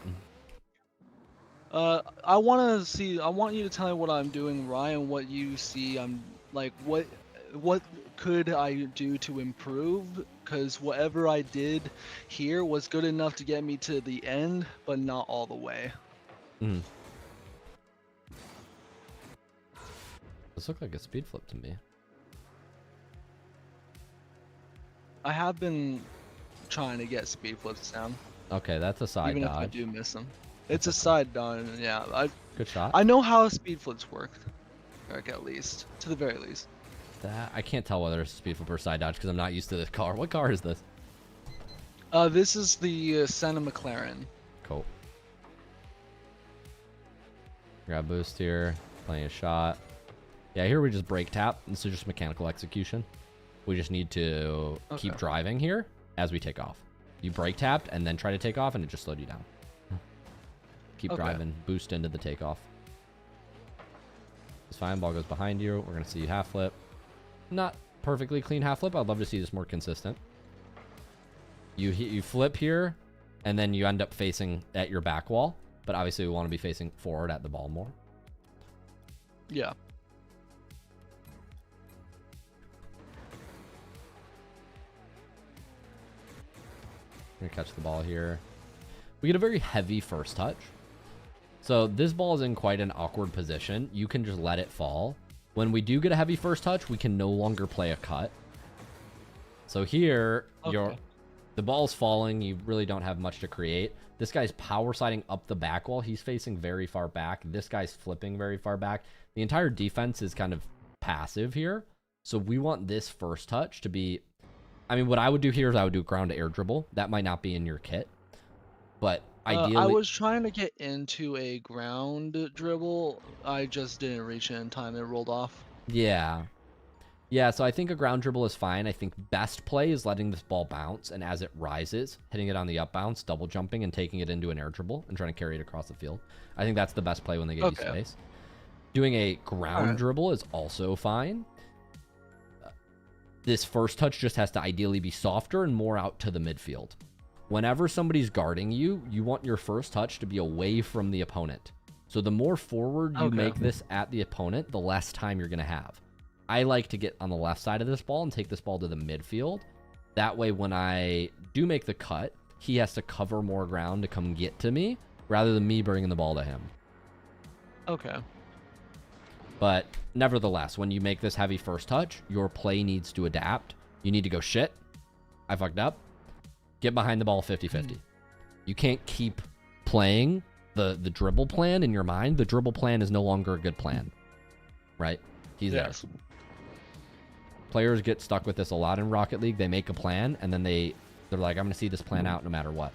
I want you to tell me what I'm doing right and what you see. I'm like, what could I do to improve? Because whatever I did here was good enough to get me to the end, but not all the way. Mm. This looked like a speed flip to me. I have been trying to get speed flips down. Okay, that's a side even dodge. if I do miss them. It's a side dodge, yeah. Good shot. I know how speed flips work. Like, at least. To the very least. That I can't tell whether it's a speed flip or side dodge because I'm not used to this car. What car is this? This is the Senna McLaren. Cool. Grab boost here. Playing a shot. Yeah, here we just brake tap. This is just mechanical execution. We just need to keep driving here as we take off. You brake tapped and then try to take off and it just slowed you down. Keep driving. Boost into the takeoff. It's fine. Ball goes behind you. We're going to see you half flip. Not perfectly clean half flip. I'd love to see this more consistent. You flip here and then you end up facing at your back wall. But obviously we want to be facing forward at the ball more. Yeah. We're going to catch the ball here. We get a very heavy first touch. So this ball is in quite an awkward position. You can just let it fall. When we do get a heavy first touch, we can no longer play a cut. So here, the ball's falling. You really don't have much to create. This guy's power sliding up the back wall. He's facing very far back. This guy's flipping very far back. The entire defense is kind of passive here. So we want this first touch to be... I mean, what I would do here is I would do ground to air dribble. That might not be in your kit. But ideally... I was trying to get into a ground dribble. I just didn't reach it in time. It rolled off. Yeah. Yeah, so I think a ground dribble is fine. I think best play is letting this ball bounce, and as it rises, hitting it on the up bounce, double jumping, and taking it into an air dribble and trying to carry it across the field. I think that's the best play when they give you space. Doing a ground dribble is also fine. This first touch just has to ideally be softer and more out to the midfield. Whenever somebody's guarding you, you want your first touch to be away from the opponent. So the more forward you make this at the opponent, the less time you're going to have. I like to get on the left side of this ball and take this ball to the midfield. That way, when I do make the cut, he has to cover more ground to come get to me rather than me bringing the ball to him. Okay. But nevertheless, when you make this heavy first touch, your play needs to adapt. You need to go, shit, I fucked up. Get behind the ball 50-50. You can't keep playing the dribble plan in your mind. The dribble plan is no longer a good plan. Right? He's there. Players get stuck with this a lot in Rocket League. They make a plan, and then they're like, I'm going to see this plan out no matter what.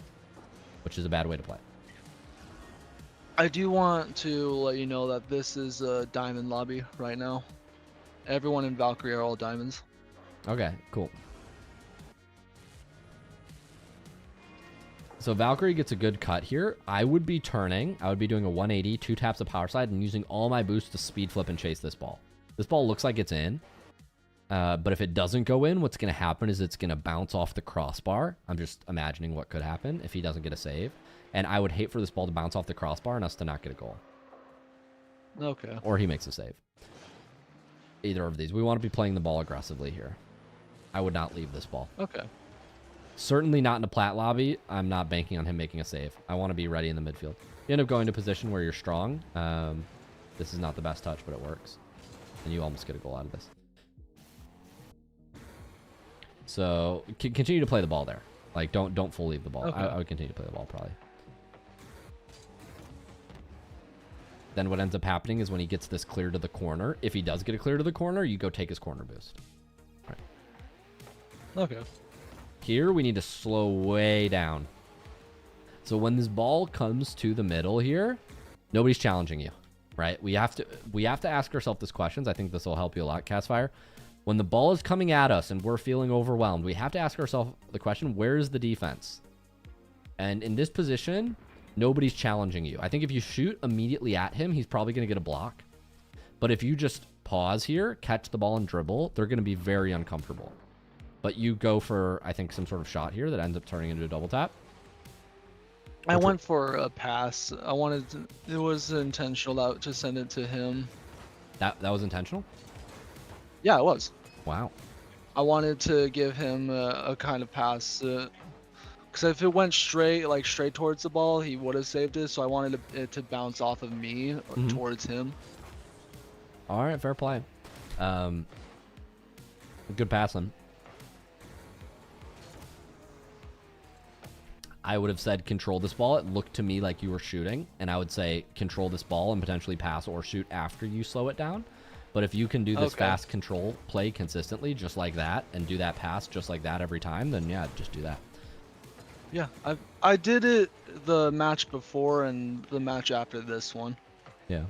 Which is a bad way to play. I do want to let you know that this is a diamond lobby right now. Everyone in Valkyrie are all diamonds. Okay, cool. So Valkyrie gets a good cut here. I would be turning. I would be doing a 180, 2 taps of power slide, and using all my boosts to speed flip and chase this ball. This ball looks like it's in. But if it doesn't go in, what's going to happen is it's going to bounce off the crossbar. I'm just imagining what could happen if he doesn't get a save. And I would hate for this ball to bounce off the crossbar and us to not get a goal. Okay. Or he makes a save. Either of these. We want to be playing the ball aggressively here. I would not leave this ball. Okay. Certainly not in a plat lobby. I'm not banking on him making a save. I want to be ready in the midfield. You end up going to a position where you're strong. This is not the best touch, but it works. And you almost get a goal out of this. So continue to play the ball there. Like don't full leave the ball. Okay. I would continue to play the ball probably. Then what ends up happening is when he gets this clear to the corner, if he does get a clear to the corner, you go take his corner boost. All right. Okay. Here we need to slow way down. So when this ball comes to the middle here, nobody's challenging you, right? We have to ask ourselves these questions. I think this will help you a lot, Castfire. When the ball is coming at us and we're feeling overwhelmed, we have to ask ourselves the question, where is the defense? And in this position, nobody's challenging you. I think if you shoot immediately at him, he's probably going to get a block. But if you just pause here, catch the ball and dribble, they're going to be very uncomfortable. But you go for, I think, some sort of shot here that ends up turning into a double tap. I went for a pass. It was intentional to send it to him. That was intentional? Yeah, it was. Wow. I wanted to give him a kind of pass. Because if it went straight towards the ball, he would have saved it. So I wanted it to bounce off of me towards him. All right, fair play. Good passing. I would have said control this ball. It looked to me like you were shooting, and I would say control this ball and potentially pass or shoot after you slow it down. But if you can do this fast control play consistently, just like that, and do that pass just like that every time, then yeah, just do that. Yeah, I did it the match before and the match after this one. Yeah.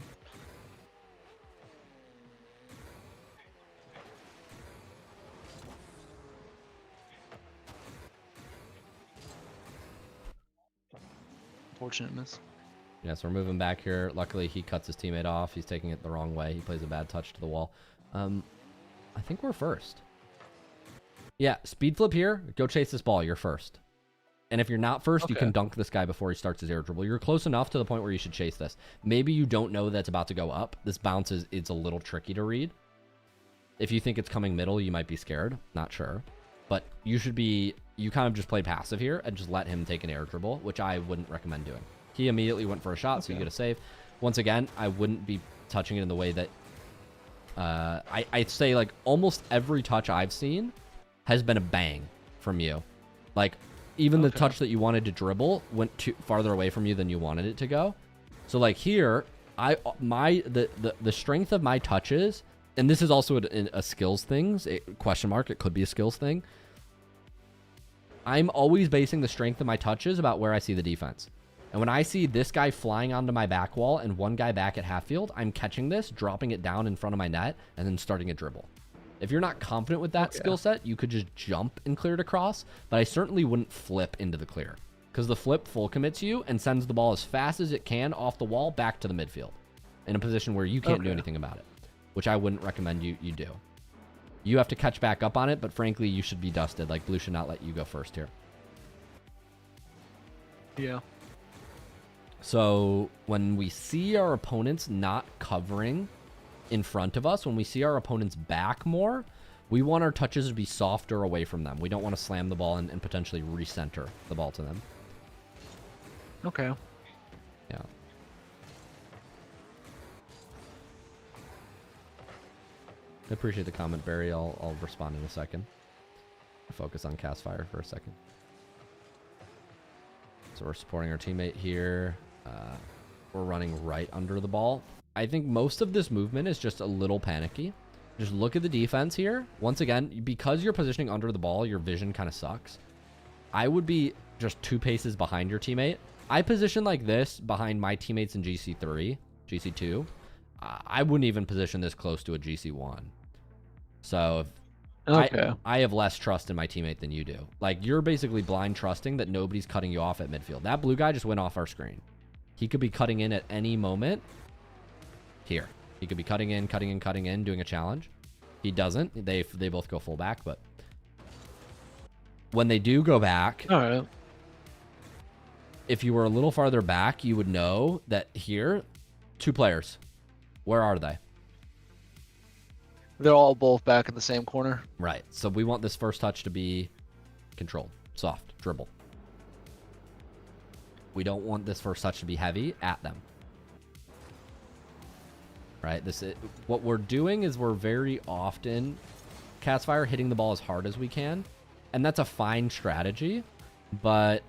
Fortunate miss. Yeah, so we're moving back here. Luckily, he cuts his teammate off. He's taking it the wrong way. He plays a bad touch to the wall. I think we're first. Yeah, speed flip here. Go chase this ball. You're first. And if you're not first, you can dunk this guy before he starts his air dribble. You're close enough to the point where you should chase this. Maybe you don't know that's about to go up. This bounce it's a little tricky to read. If you think it's coming middle, you might be scared. Not sure. But you kind of just play passive here and just let him take an air dribble, which I wouldn't recommend doing. He immediately went for a shot, so you get a save. Once again, I wouldn't be touching it in the way that... I'd say, like, almost every touch I've seen has been a bang from you. Like, even the touch that you wanted to dribble went farther away from you than you wanted it to go. So, like, here, the strength of my touches... And this is also a skills thing, question mark, it could be a skills thing. I'm always basing the strength of my touches about where I see the defense. And when I see this guy flying onto my back wall and one guy back at half field, I'm catching this, dropping it down in front of my net, and then starting a dribble. If you're not confident with that skill set, you could just jump and clear it across, but I certainly wouldn't flip into the clear. Because the flip full commits you and sends the ball as fast as it can off the wall back to the midfield. In a position where you can't do anything about it. Which I wouldn't recommend you do. You have to catch back up on it, but frankly, you should be dusted. Like, Blue should not let you go first here. Yeah. So, when we see our opponents not covering in front of us, when we see our opponents back more, we want our touches to be softer away from them. We don't want to slam the ball and potentially recenter the ball to them. Okay. Yeah. I appreciate the comment, Barry. I'll respond in a second. Focus on Castfire for a second. So we're supporting our teammate here. We're running right under the ball. I think most of this movement is just a little panicky. Just look at the defense here. Once again, because you're positioning under the ball, your vision kind of sucks. I would be just 2 paces behind your teammate. I position like this behind my teammates in GC3, GC2. I wouldn't even position this close to a GC1. So if I have less trust in my teammate than you do. Like, you're basically blind trusting that nobody's cutting you off at midfield. That blue guy just went off our screen. He could be cutting in at any moment. Here. He could be cutting in, doing a challenge. He doesn't. They both go full back, but when they do go back, all right. If you were a little farther back, you would know that here, 2 players. Where are they? They're all both back in the same corner. Right. So we want this first touch to be controlled. soft, dribble. We don't want this first touch to be heavy at them. Right? What we're doing is we're very often, Catsfire, hitting the ball as hard as we can. And that's a fine strategy, but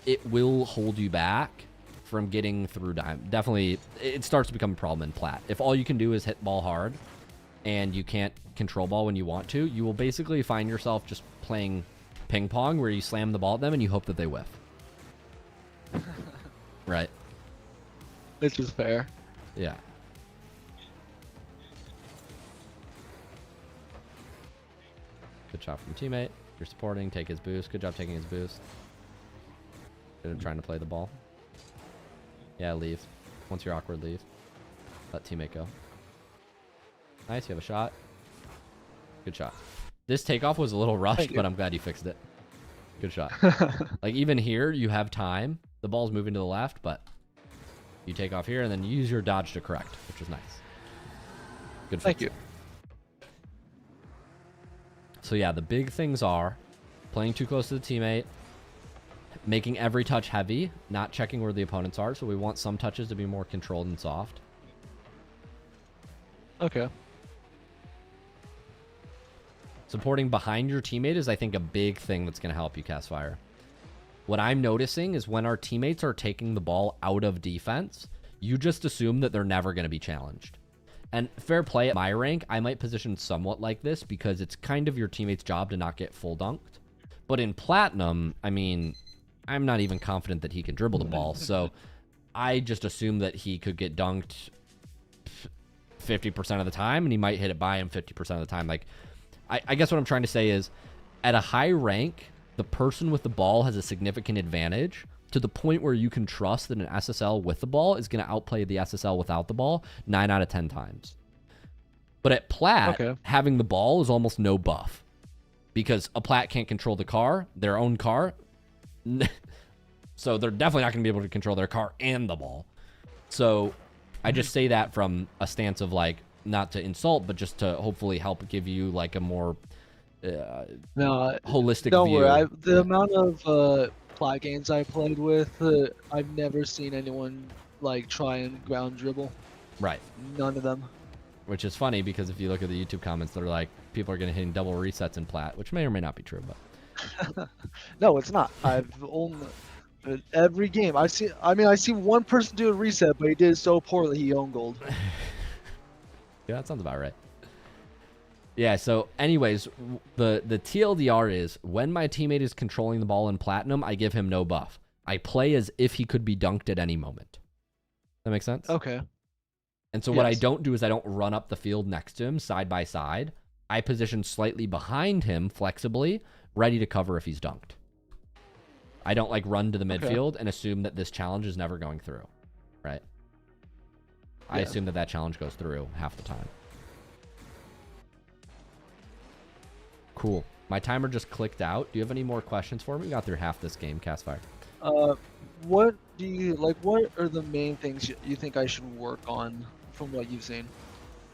it will hold you back from getting through time. Definitely, it starts to become a problem in Plat. If all you can do is hit ball hard and you can't control ball when you want to, you will basically find yourself just playing ping pong where you slam the ball at them and you hope that they whiff. Right? Which is fair. Yeah. Good shot from teammate. You're supporting. Take his boost. Good job taking his boost. Good at trying to play the ball. Yeah, leave. Once you're awkward, leave. Let teammate go. Nice. You have a shot. Good shot. This takeoff was a little rushed, but I'm glad you fixed it. Good shot. Like, even here, you have time. The ball's moving to the left, but you take off here and then you use your dodge to correct, which is nice. Good. Thank you. So yeah, the big things are playing too close to the teammate, making every touch heavy, not checking where the opponents are. So we want some touches to be more controlled and soft. Okay. Supporting behind your teammate is, I think, a big thing that's going to help you, Castfire. What I'm noticing is when our teammates are taking the ball out of defense, you just assume that they're never going to be challenged. And fair play, at my rank, I might position somewhat like this because it's kind of your teammate's job to not get full dunked. But in Platinum, I mean, I'm not even confident that he can dribble the ball. So I just assume that he could get dunked 50% of the time and he might hit it by him 50% of the time. Like, I guess what I'm trying to say is at a high rank, the person with the ball has a significant advantage to the point where you can trust that an SSL with the ball is going to outplay the SSL without the ball 9 out of 10 times. But at Plat, having the ball is almost no buff because a Plat can't control the car, their own car. So they're definitely not going to be able to control their car and the ball. So I just say that from a stance of, like, not to insult, but just to hopefully help give you like a more holistic don't view. Worry. The amount of Plat games I played with, I've never seen anyone like try and ground dribble. Right. None of them. Which is funny because if you look at the YouTube comments, they're like, people are going to hit double resets in Plat, which may or may not be true, but no, it's not. I've only every game I see one person do a reset, but he did it so poorly he owned gold. Yeah, that sounds about right. Yeah, so anyways, the TLDR is when my teammate is controlling the ball in Platinum, I give him no buff. I play as if he could be dunked at any moment. That makes sense? Okay. And so what I don't do is I don't run up the field next to him side by side. I position slightly behind him flexibly, ready to cover if he's dunked. I don't like run to the midfield and assume that this challenge is never going through, right? I assume that challenge goes through half the time. Cool. My timer just clicked out. Do you have any more questions for me? We got through half this game, Castfire. What do you like? What are the main things you think I should work on from what you've seen?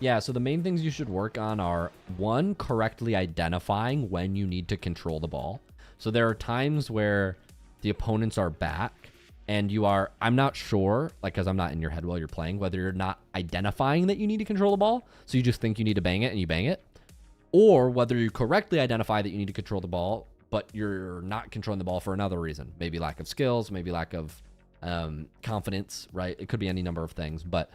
Yeah, so the main things you should work on are, one, correctly identifying when you need to control the ball. So there are times where the opponents are back and you are, I'm not sure, like, because I'm not in your head while you're playing, whether you're not identifying that you need to control the ball, so you just think you need to bang it and you bang it, or whether you correctly identify that you need to control the ball, but you're not controlling the ball for another reason. Maybe lack of skills, maybe lack of confidence, right? It could be any number of things, but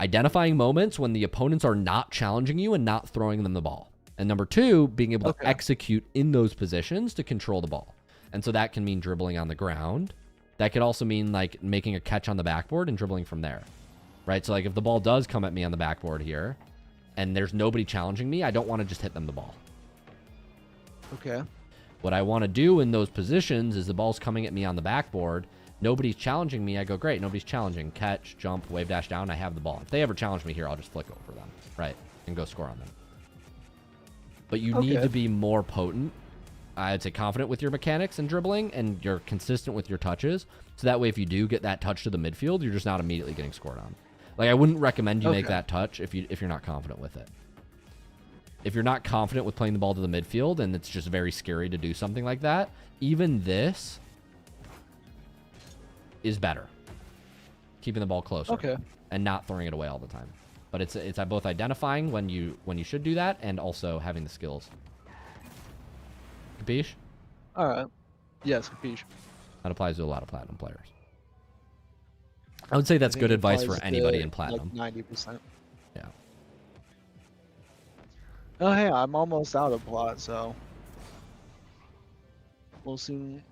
identifying moments when the opponents are not challenging you and not throwing them the ball. And number two, being able to execute in those positions to control the ball. And so that can mean dribbling on the ground. That could also mean like making a catch on the backboard and dribbling from there, right? So like if the ball does come at me on the backboard here and there's nobody challenging me, I don't want to just hit them the ball. Okay. What I want to do in those positions is the ball's coming at me on the backboard. Nobody's challenging me. I go, great, nobody's challenging. Catch, jump, wave dash down. I have the ball. If they ever challenge me here, I'll just flick over them, right? And go score on them. But you need to be more potent. I'd say confident with your mechanics and dribbling, and you're consistent with your touches. So that way, if you do get that touch to the midfield, you're just not immediately getting scored on. Like, I wouldn't recommend you make that touch if you're not confident with it. if you're not confident with playing the ball to the midfield and it's just very scary to do something like that, even this is better. Keeping the ball closer. Okay. And not throwing it away all the time. But it's both identifying when you should do that and also having the skills. Capiche? All right. Yes, capiche. That applies to a lot of platinum players. I would say that's good advice for anybody in platinum. Like 90%. Yeah. Oh hey, I'm almost out of plot, so I'll soon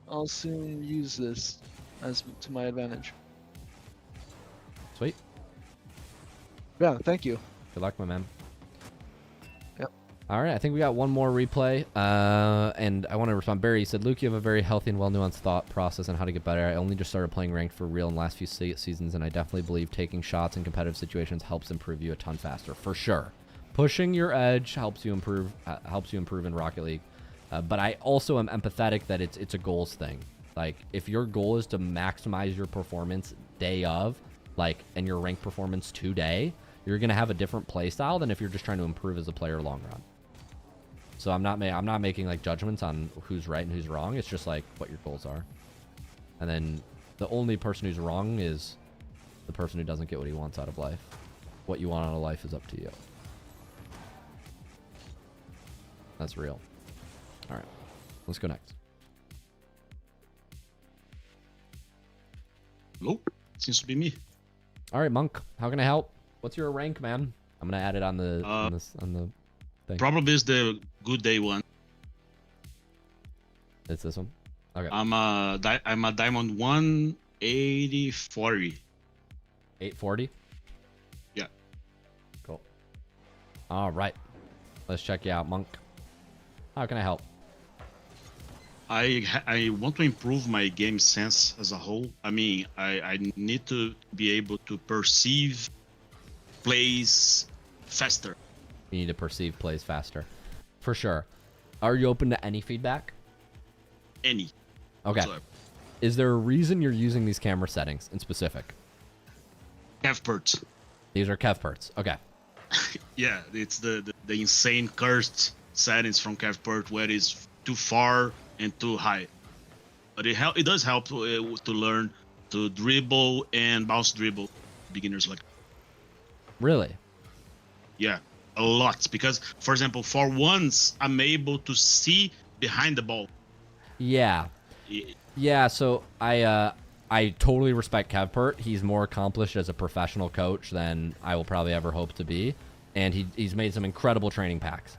use this as to my advantage. Sweet. Yeah, thank you. Good luck, my man. Yep. All right, I think we got one more replay. And I want to respond. Barry, you said, Luke, you have a very healthy and well-nuanced thought process on how to get better. I only just started playing ranked for real in the last few seasons, and I definitely believe taking shots in competitive situations helps improve you a ton faster. For sure. Pushing your edge helps you improve in Rocket League. But I also am empathetic that it's a goals thing. Like, if your goal is to maximize your performance day of, like, and your rank performance today, you're going to have a different play style than if you're just trying to improve as a player long run. So I'm not making like judgments on who's right and who's wrong. It's just like what your goals are. And then the only person who's wrong is the person who doesn't get what he wants out of life. What you want out of life is up to you. That's real. All right, let's go next. Nope, seems to be me. All right, Monk, how can I help? What's your rank, man? I'm gonna add it on the on the thing. Probably is the good day one. It's this one. Okay. I'm a diamond 180 40. 840. Yeah. Cool. All right, let's check you out, Monk. How can I help? I want to improve my game sense as a whole. I mean, I need to be able to perceive plays faster. You need to perceive plays faster. For sure. Are you open to any feedback? Any. Okay. Whatsoever. Is there a reason you're using these camera settings in specific? Kevperts. These are Kevperts. Okay. Yeah, it's the insane cursed settings from Kevpert where it's too far and too high. But it does help to learn to dribble and bounce dribble beginners like. Really? Yeah, a lot. Because, for example, for once, I'm able to see behind the ball. Yeah. Yeah, so I totally respect Kevpert. He's more accomplished as a professional coach than I will probably ever hope to be. And he's made some incredible training packs.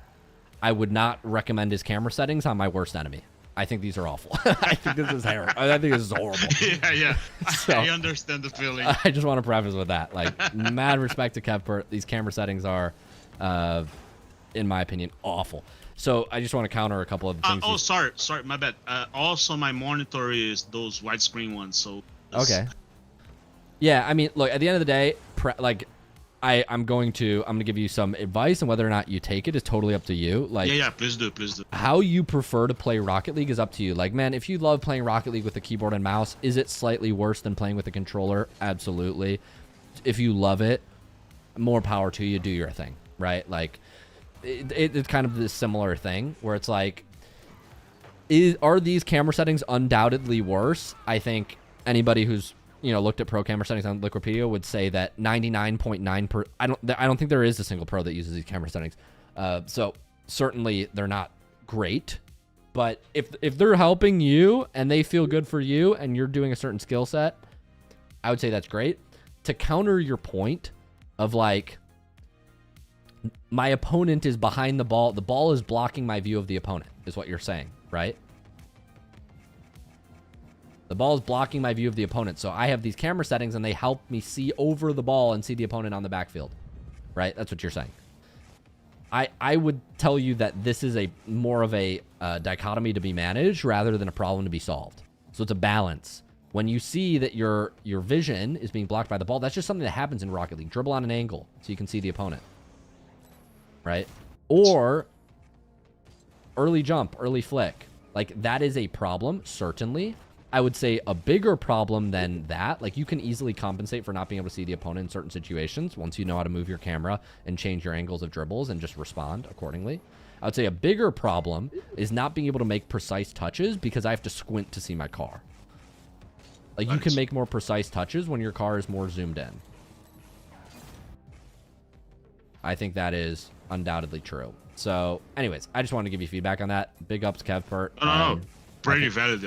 I would not recommend his camera settings on my worst enemy. I think these are awful. I think this is terrible. I think this is horrible. Yeah. So, I understand the feeling. I just want to preface with that. Like, mad respect to Kevpert. These camera settings are, in my opinion, awful. So I just want to counter a couple of things. Sorry, my bad. Also, my monitor is those widescreen ones. So. Okay. Yeah, I mean, look. At the end of the day, I'm going to give you some advice, and whether or not you take it is totally up to you. Like, yeah, please do. How you prefer to play Rocket League is up to you. Like, man, if you love playing Rocket League with a keyboard and mouse, is it slightly worse than playing with a controller? Absolutely. If you love it, more power to you. Do your thing, right? Like, it's kind of this similar thing where it's like, are these camera settings undoubtedly worse? I think anybody who's looked at pro camera settings on Liquipedia would say that 99.9%. I don't think there is a single pro that uses these camera settings. So certainly they're not great, but if they're helping you and they feel good for you and you're doing a certain skill set, I would say that's great. To counter your point of like, my opponent is behind the ball is blocking my view of the opponent, is what you're saying, right? The ball is blocking my view of the opponent. So I have these camera settings and they help me see over the ball and see the opponent on the backfield, right? That's what you're saying. I would tell you that this is a more of a dichotomy to be managed rather than a problem to be solved. So it's a balance. When you see that your vision is being blocked by the ball, that's just something that happens in Rocket League. Dribble on an angle so you can see the opponent, right? Or early jump, early flick. Like, that is a problem, certainly. I would say a bigger problem than that, like you can easily compensate for not being able to see the opponent in certain situations once you know how to move your camera and change your angles of dribbles and just respond accordingly. I would say a bigger problem is not being able to make precise touches because I have to squint to see my car. Like you can make more precise touches when your car is more zoomed in. I think that is undoubtedly true. So anyways, I just wanted to give you feedback on that. Big ups, Kevpert. No. Pretty valid.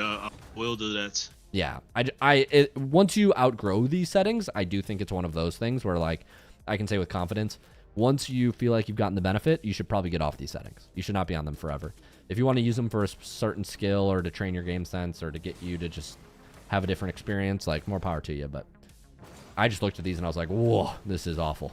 We'll do that. Yeah, once you outgrow these settings, I do think it's one of those things where, like, I can say with confidence, once you feel like you've gotten the benefit, you should probably get off these settings. You should not be on them forever. If you want to use them for a certain skill or to train your game sense or to get you to just have a different experience, like, more power to you. But I just looked at these and I was like, whoa, this is awful.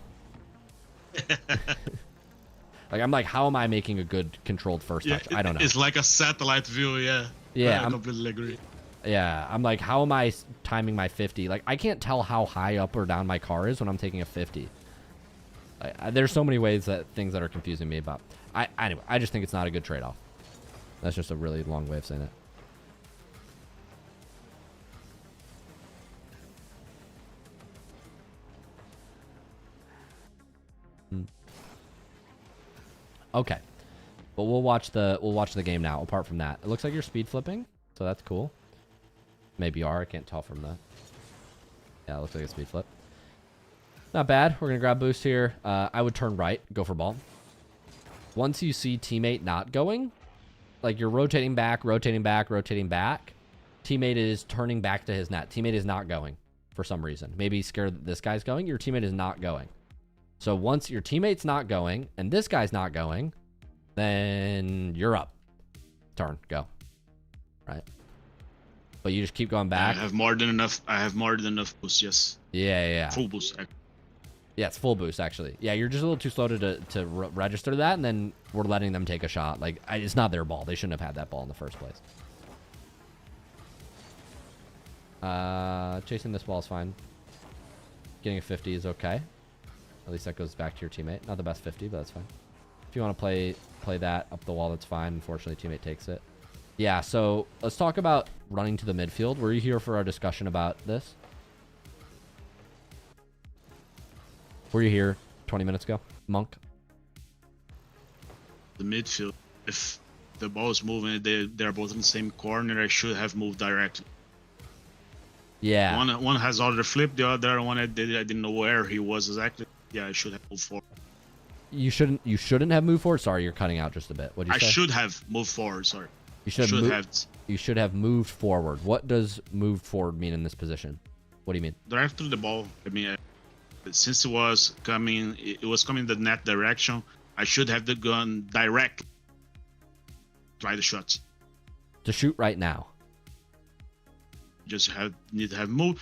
Like, I'm like, how am I making a good controlled first touch? I don't know. It's like a satellite view, yeah. Yeah, I completely agree. Yeah, I'm like, how am I timing my 50? Like, I can't tell how high up or down my car is when I'm taking a 50. There's so many ways things that are confusing me about. Anyway, I just think it's not a good trade-off. That's just a really long way of saying it. Okay, but we'll watch the game now. Apart from that, it looks like you're speed flipping, so that's cool. Maybe you are. I can't tell from that. Yeah, it looks like a speed flip. Not bad. We're gonna grab boost here. I would turn right, go for ball. Once you see teammate not going, like you're rotating back, rotating back, rotating back. Teammate is turning back to his net. Teammate is not going for some reason. Maybe he's scared that this guy's going. Your teammate is not going. So once your teammate's not going and this guy's not going, then you're up. Turn, go. Right. But you just keep going back. I have more than enough boost, yes. Yeah. Full boost. Yeah, it's full boost, actually. Yeah, you're just a little too slow to register that, and then we're letting them take a shot. Like, it's not their ball. They shouldn't have had that ball in the first place. Chasing this ball is fine. Getting a 50 is okay. At least that goes back to your teammate. Not the best 50, but that's fine. If you want to play that up the wall, that's fine. Unfortunately, teammate takes it. Yeah, so let's talk about running to the midfield. Were you here for our discussion about this? Were you here 20 minutes ago, Monk? The midfield, if the ball is moving, they're both in the same corner, I should have moved directly. Yeah. One has already flipped, the other one I didn't know where he was exactly. Yeah, I should have moved forward. You shouldn't have moved forward? Sorry, you're cutting out just a bit. What'd you say? I should have moved forward, sorry. You should have moved forward. What does moved forward mean in this position? What do you mean? Direct to the ball. I mean, since it was coming the net direction, I should have the gun direct. Try the shots. To shoot right now. Just need to have moved.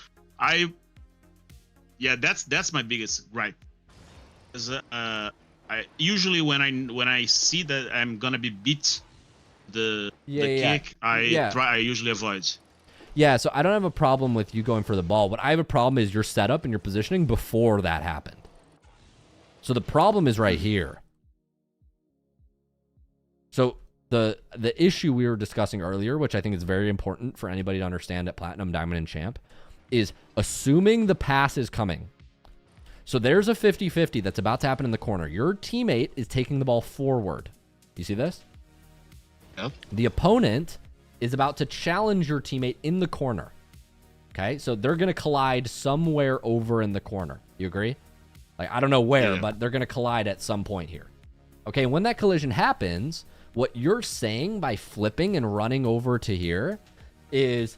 Yeah, that's my biggest gripe. I usually when I see that I'm gonna be beat the kick, I usually avoid. Yeah, so I don't have a problem with you going for the ball. What I have a problem is your setup and your positioning before that happened. So the problem is right here. So the issue we were discussing earlier, which I think is very important for anybody to understand at Platinum, Diamond, and Champ, is assuming the pass is coming. So there's a 50-50 that's about to happen in the corner. Your teammate is taking the ball forward. You see this? Yep. The opponent is about to challenge your teammate in the corner. Okay, so they're going to collide somewhere over in the corner. You agree? Like, I don't know where, but they're going to collide at some point here. Okay, when that collision happens, what you're saying by flipping and running over to here is,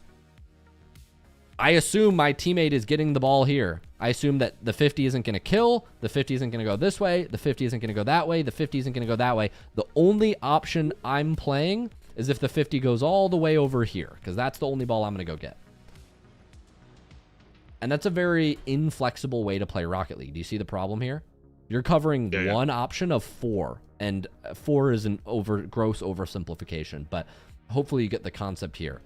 I assume my teammate is getting the ball here. I assume that the 50 isn't going to kill, the 50 isn't going to go this way, the 50 isn't going to go that way, the 50 isn't going to go that way. The only option I'm playing is if the 50 goes all the way over here, because that's the only ball I'm going to go get. And that's a very inflexible way to play Rocket League. Do you see the problem here? You're covering one option of 4, and 4 is an gross oversimplification, but hopefully you get the concept here.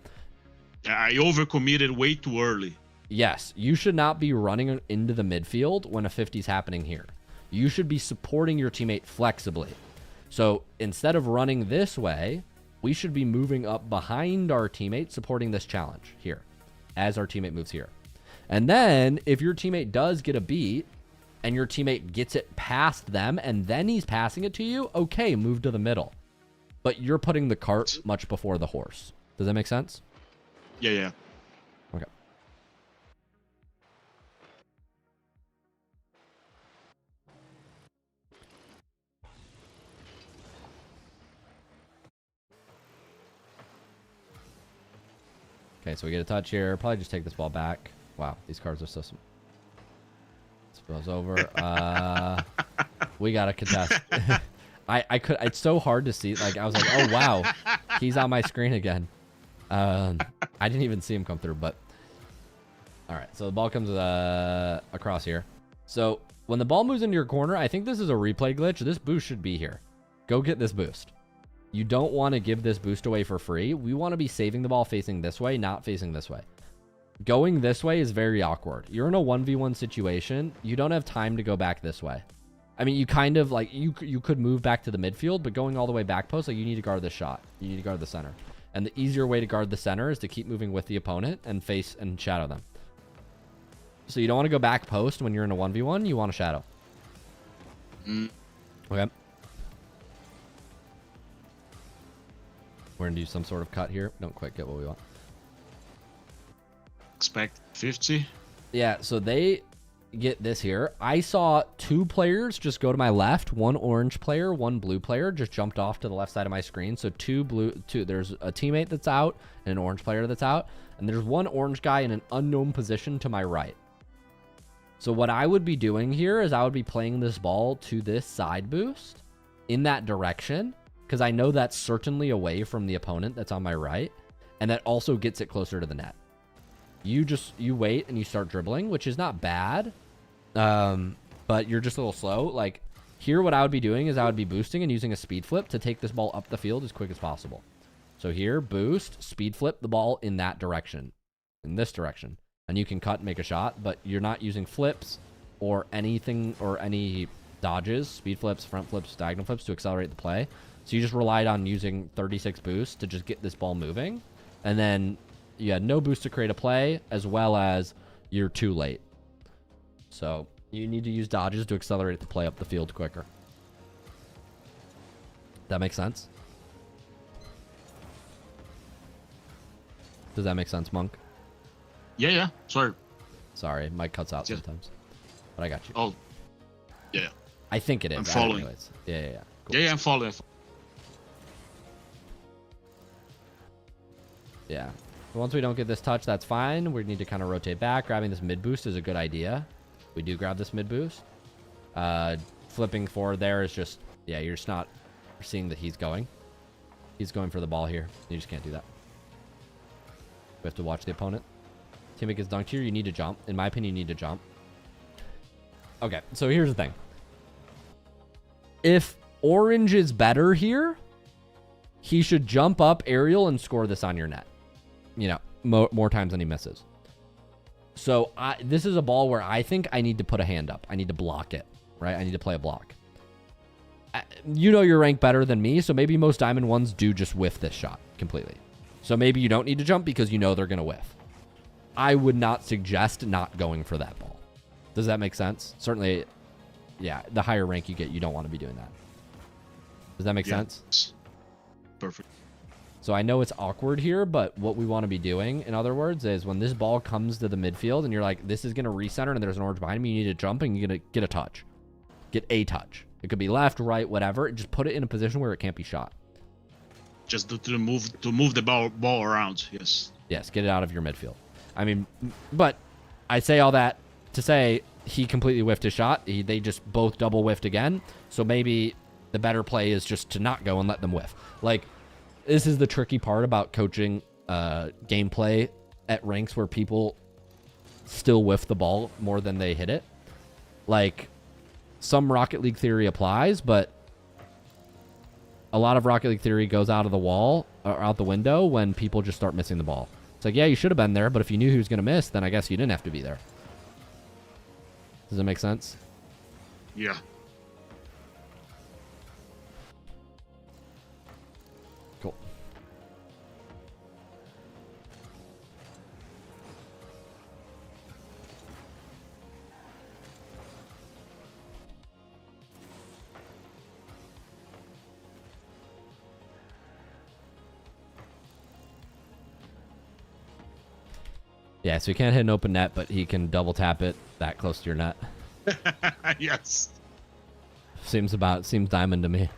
I overcommitted way too early. Yes, you should not be running into the midfield when a 50 is happening here. You should be supporting your teammate flexibly. So instead of running this way, we should be moving up behind our teammate, supporting this challenge here, as our teammate moves here. And then, if your teammate does get a beat, and your teammate gets it past them, and then he's passing it to you, okay, move to the middle. But you're putting the cart much before the horse. Does that make sense? Yeah. Okay. Okay, so we get a touch here. Probably just take this ball back. Wow, these cards are so small. Spills over. We got to contest. I could. It's so hard to see. Like, I was like, oh, wow. He's on my screen again. I didn't even see him come through, but. All right, so the ball comes across here. So when the ball moves into your corner, I think this is a replay glitch. This boost should be here. Go get this boost. You don't want to give this boost away for free. We want to be saving the ball facing this way, not facing this way. Going this way is very awkward. You're in a 1v1 situation. You don't have time to go back this way. I mean, you kind of like, you could move back to the midfield, but going all the way back post, like you need to guard the shot. You need to guard the center. And the easier way to guard the center is to keep moving with the opponent and face and shadow them. So you don't want to go back post when you're in a 1v1. You want to shadow. Okay. We're going to do some sort of cut here. Don't quite get what we want. Expect 50. Yeah, so they get this here. I saw 2 players just go to my left. 1 orange player, 1 blue player just jumped off to the left side of my screen. So 2 blue, there's a teammate that's out and an orange player that's out. And there's 1 orange guy in an unknown position to my right. So what I would be doing here is I would be playing this ball to this side boost in that direction, because I know that's certainly away from the opponent that's on my right, and that also gets it closer to the net. You wait and you start dribbling, which is not bad, but you're just a little slow. Like here, what I would be doing is I would be boosting and using a speed flip to take this ball up the field as quick as possible. So here, boost, speed flip the ball in that direction, in this direction. And you can cut and make a shot, but you're not using flips or anything or any dodges, speed flips, front flips, diagonal flips to accelerate the play. So you just relied on using 36 boosts to just get this ball moving. And then you had no boost to create a play, as well as you're too late. So you need to use dodges to accelerate the play up the field quicker. That makes sense? Does that make sense, Monk? Yeah. Sorry, mic cuts out sometimes. But I got you. Oh, yeah. I think it is. I'm following. Anyways. Yeah. Cool. Yeah, I'm following. Yeah. Once we don't get this touch, that's fine. We need to kind of rotate back. Grabbing this mid boost is a good idea. We do grab this mid boost. Flipping forward there is just, yeah, you're just not seeing that he's going. He's going for the ball here. You just can't do that. We have to watch the opponent. Teammate gets dunked here. You need to jump. In my opinion, you need to jump. Okay, so here's the thing. If orange is better here, he should jump up aerial and score this on your net. You know, more times than he misses. So this is a ball where I think I need to put a hand up. I need to block it, right? I need to play a block. You know your rank better than me, so maybe most diamond ones do just whiff this shot completely. So maybe you don't need to jump because you know they're going to whiff. I would not suggest not going for that ball. Does that make sense? Certainly, yeah, the higher rank you get, you don't want to be doing that. Does that make sense? Perfect. So I know it's awkward here, but what we want to be doing, in other words, is when this ball comes to the midfield and you're like, this is going to recenter and there's an orange behind me, you need to jump and you're going to get a touch. Get a touch. It could be left, right, whatever. Just put it in a position where it can't be shot. Just to move the ball around, yes. Yes, get it out of your midfield. I mean, but I say all that to say he completely whiffed his shot. They just both double whiffed again. So maybe the better play is just to not go and let them whiff. Like, this is the tricky part about coaching gameplay at ranks where people still whiff the ball more than they hit it. Like, some Rocket League theory applies, but a lot of Rocket League theory goes out of the wall or out the window when people just start missing the ball. It's like, yeah, you should have been there, but if you knew he was going to miss, then I guess you didn't have to be there. Does that make sense? Yeah. Cool. Yeah, so he can't hit an open net, but he can double tap it that close to your net. Yes. Seems diamond to me.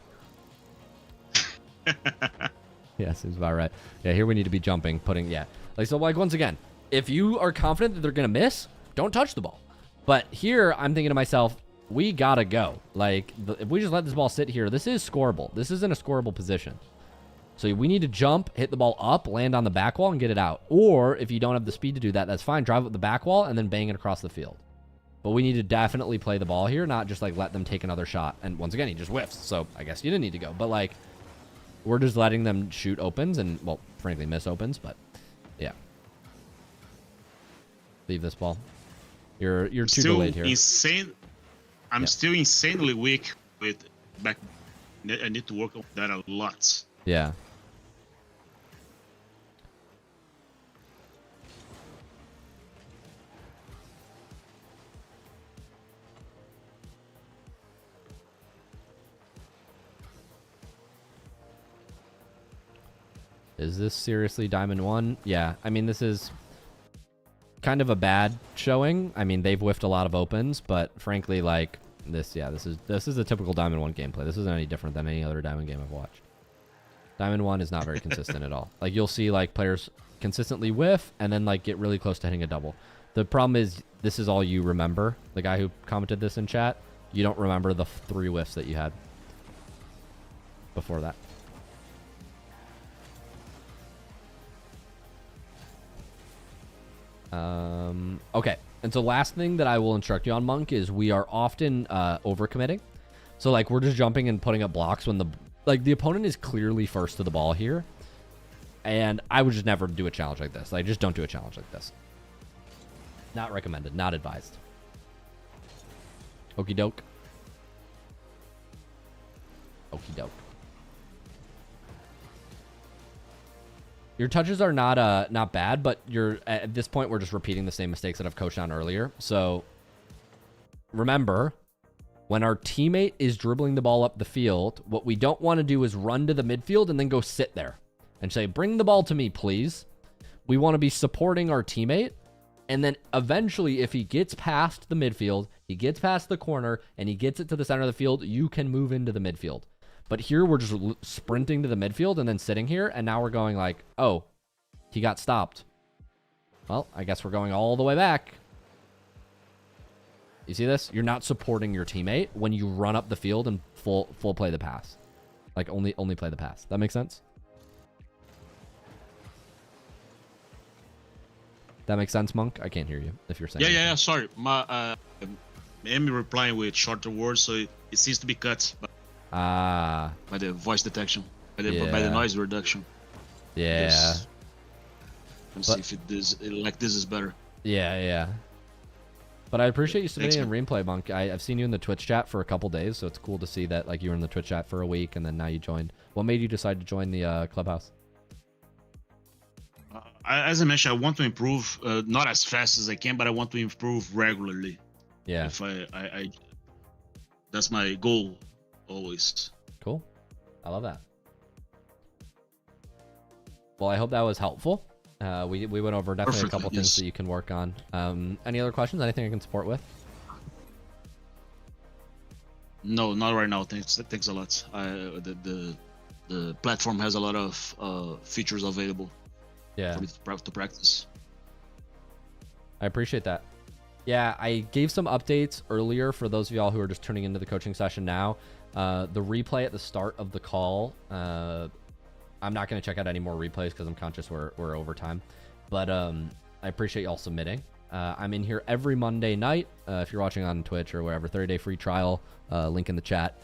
Yeah, seems about right. Yeah, here we need to be jumping, putting, yeah. Like, so, like, once again, if you are confident that they're going to miss, don't touch the ball. But here, I'm thinking to myself, we got to go. Like, if we just let this ball sit here, this is scoreable. This isn't a scoreable position. So we need to jump, hit the ball up, land on the back wall, and get it out. Or if you don't have the speed to do that, that's fine. Drive up the back wall and then bang it across the field. But we need to definitely play the ball here, not just, like, let them take another shot. And once again, he just whiffs. So I guess you didn't need to go. But, like, we're just letting them shoot opens and, well, frankly, miss opens. But, yeah. Leave this ball. You're too delayed here. I'm still insanely weak with back. I need to work on that a lot. Yeah. Is this seriously Diamond 1? Yeah. I mean, this is kind of a bad showing. I mean, they've whiffed a lot of opens, but frankly, like, this is a typical Diamond 1 gameplay. This isn't any different than any other Diamond game I've watched. Diamond 1 is not very consistent at all. Like, you'll see, like, players consistently whiff and then, like, get really close to hitting a double. The problem is, this is all you remember. The guy who commented this in chat, you don't remember the 3 whiffs that you had before that. Okay. And so last thing that I will instruct you on, Monk, is we are often overcommitting. So, like, we're just jumping and putting up blocks when the opponent is clearly first to the ball here. And I would just never do a challenge like this. Like, just don't do a challenge like this. Not recommended. Not advised. Okie doke. Okie doke. Your touches are not bad, but at this point we're just repeating the same mistakes that I've coached on earlier. So remember, when our teammate is dribbling the ball up the field, what we don't want to do is run to the midfield and then go sit there and say, "Bring the ball to me, please." We want to be supporting our teammate, and then eventually, if he gets past the midfield, he gets past the corner, and he gets it to the center of the field, you can move into the midfield. But here we're just sprinting to the midfield and then sitting here, and now we're going like, oh, he got stopped. Well, I guess we're going all the way back. You see this? You're not supporting your teammate when you run up the field and full play the pass. Like, only play the pass. That makes sense? That makes sense, Monk? I can't hear you if you're saying Yeah, sorry. I'm replying with shorter words, so it seems to be cut. By the voice detection, by the noise reduction. Yeah. Let's see if this is better. Yeah. But I appreciate you submitting in replay, Monk. I've seen you in the Twitch chat for a couple days, so it's cool to see that, like, you were in the Twitch chat for a week and then now you joined. What made you decide to join the Clubhouse? As I mentioned, I want to improve, not as fast as I can, but I want to improve regularly. Yeah. If I that's my goal. Always. Cool. I love that. Well, I hope that was helpful. We went over definitely a couple things that you can work on. Any other questions? Anything I can support with? No, not right now. Thanks a lot. The platform has a lot of features available. Yeah. For me to practice. I appreciate that. Yeah, I gave some updates earlier for those of y'all who are just tuning into the coaching session now. The replay at the start of the call, I'm not going to check out any more replays because I'm conscious we're over time. But I appreciate y'all submitting. I'm in here every Monday night. If you're watching on Twitch or wherever, 30-day free trial, link in the chat.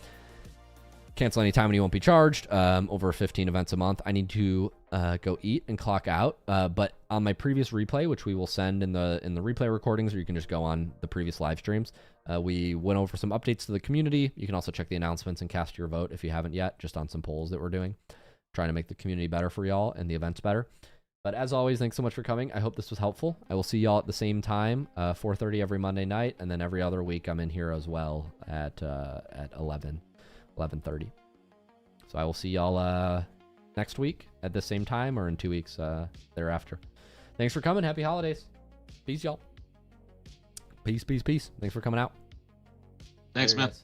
Cancel anytime and you won't be charged. Over 15 events a month. I need to go eat and clock out. But on my previous replay, which we will send in the replay recordings, or you can just go on the previous live streams, we went over some updates to the community. You can also check the announcements and cast your vote if you haven't yet, just on some polls that we're doing, trying to make the community better for y'all and the events better. But as always, thanks so much for coming. I hope this was helpful. I will see y'all at the same time, 4:30 every Monday night, and then every other week I'm in here as well at 11:30. So I will see y'all next week at the same time, or in 2 weeks thereafter. Thanks for coming. Happy holidays. Peace, y'all. Peace. Thanks for coming out. Thanks, Later, man. guys.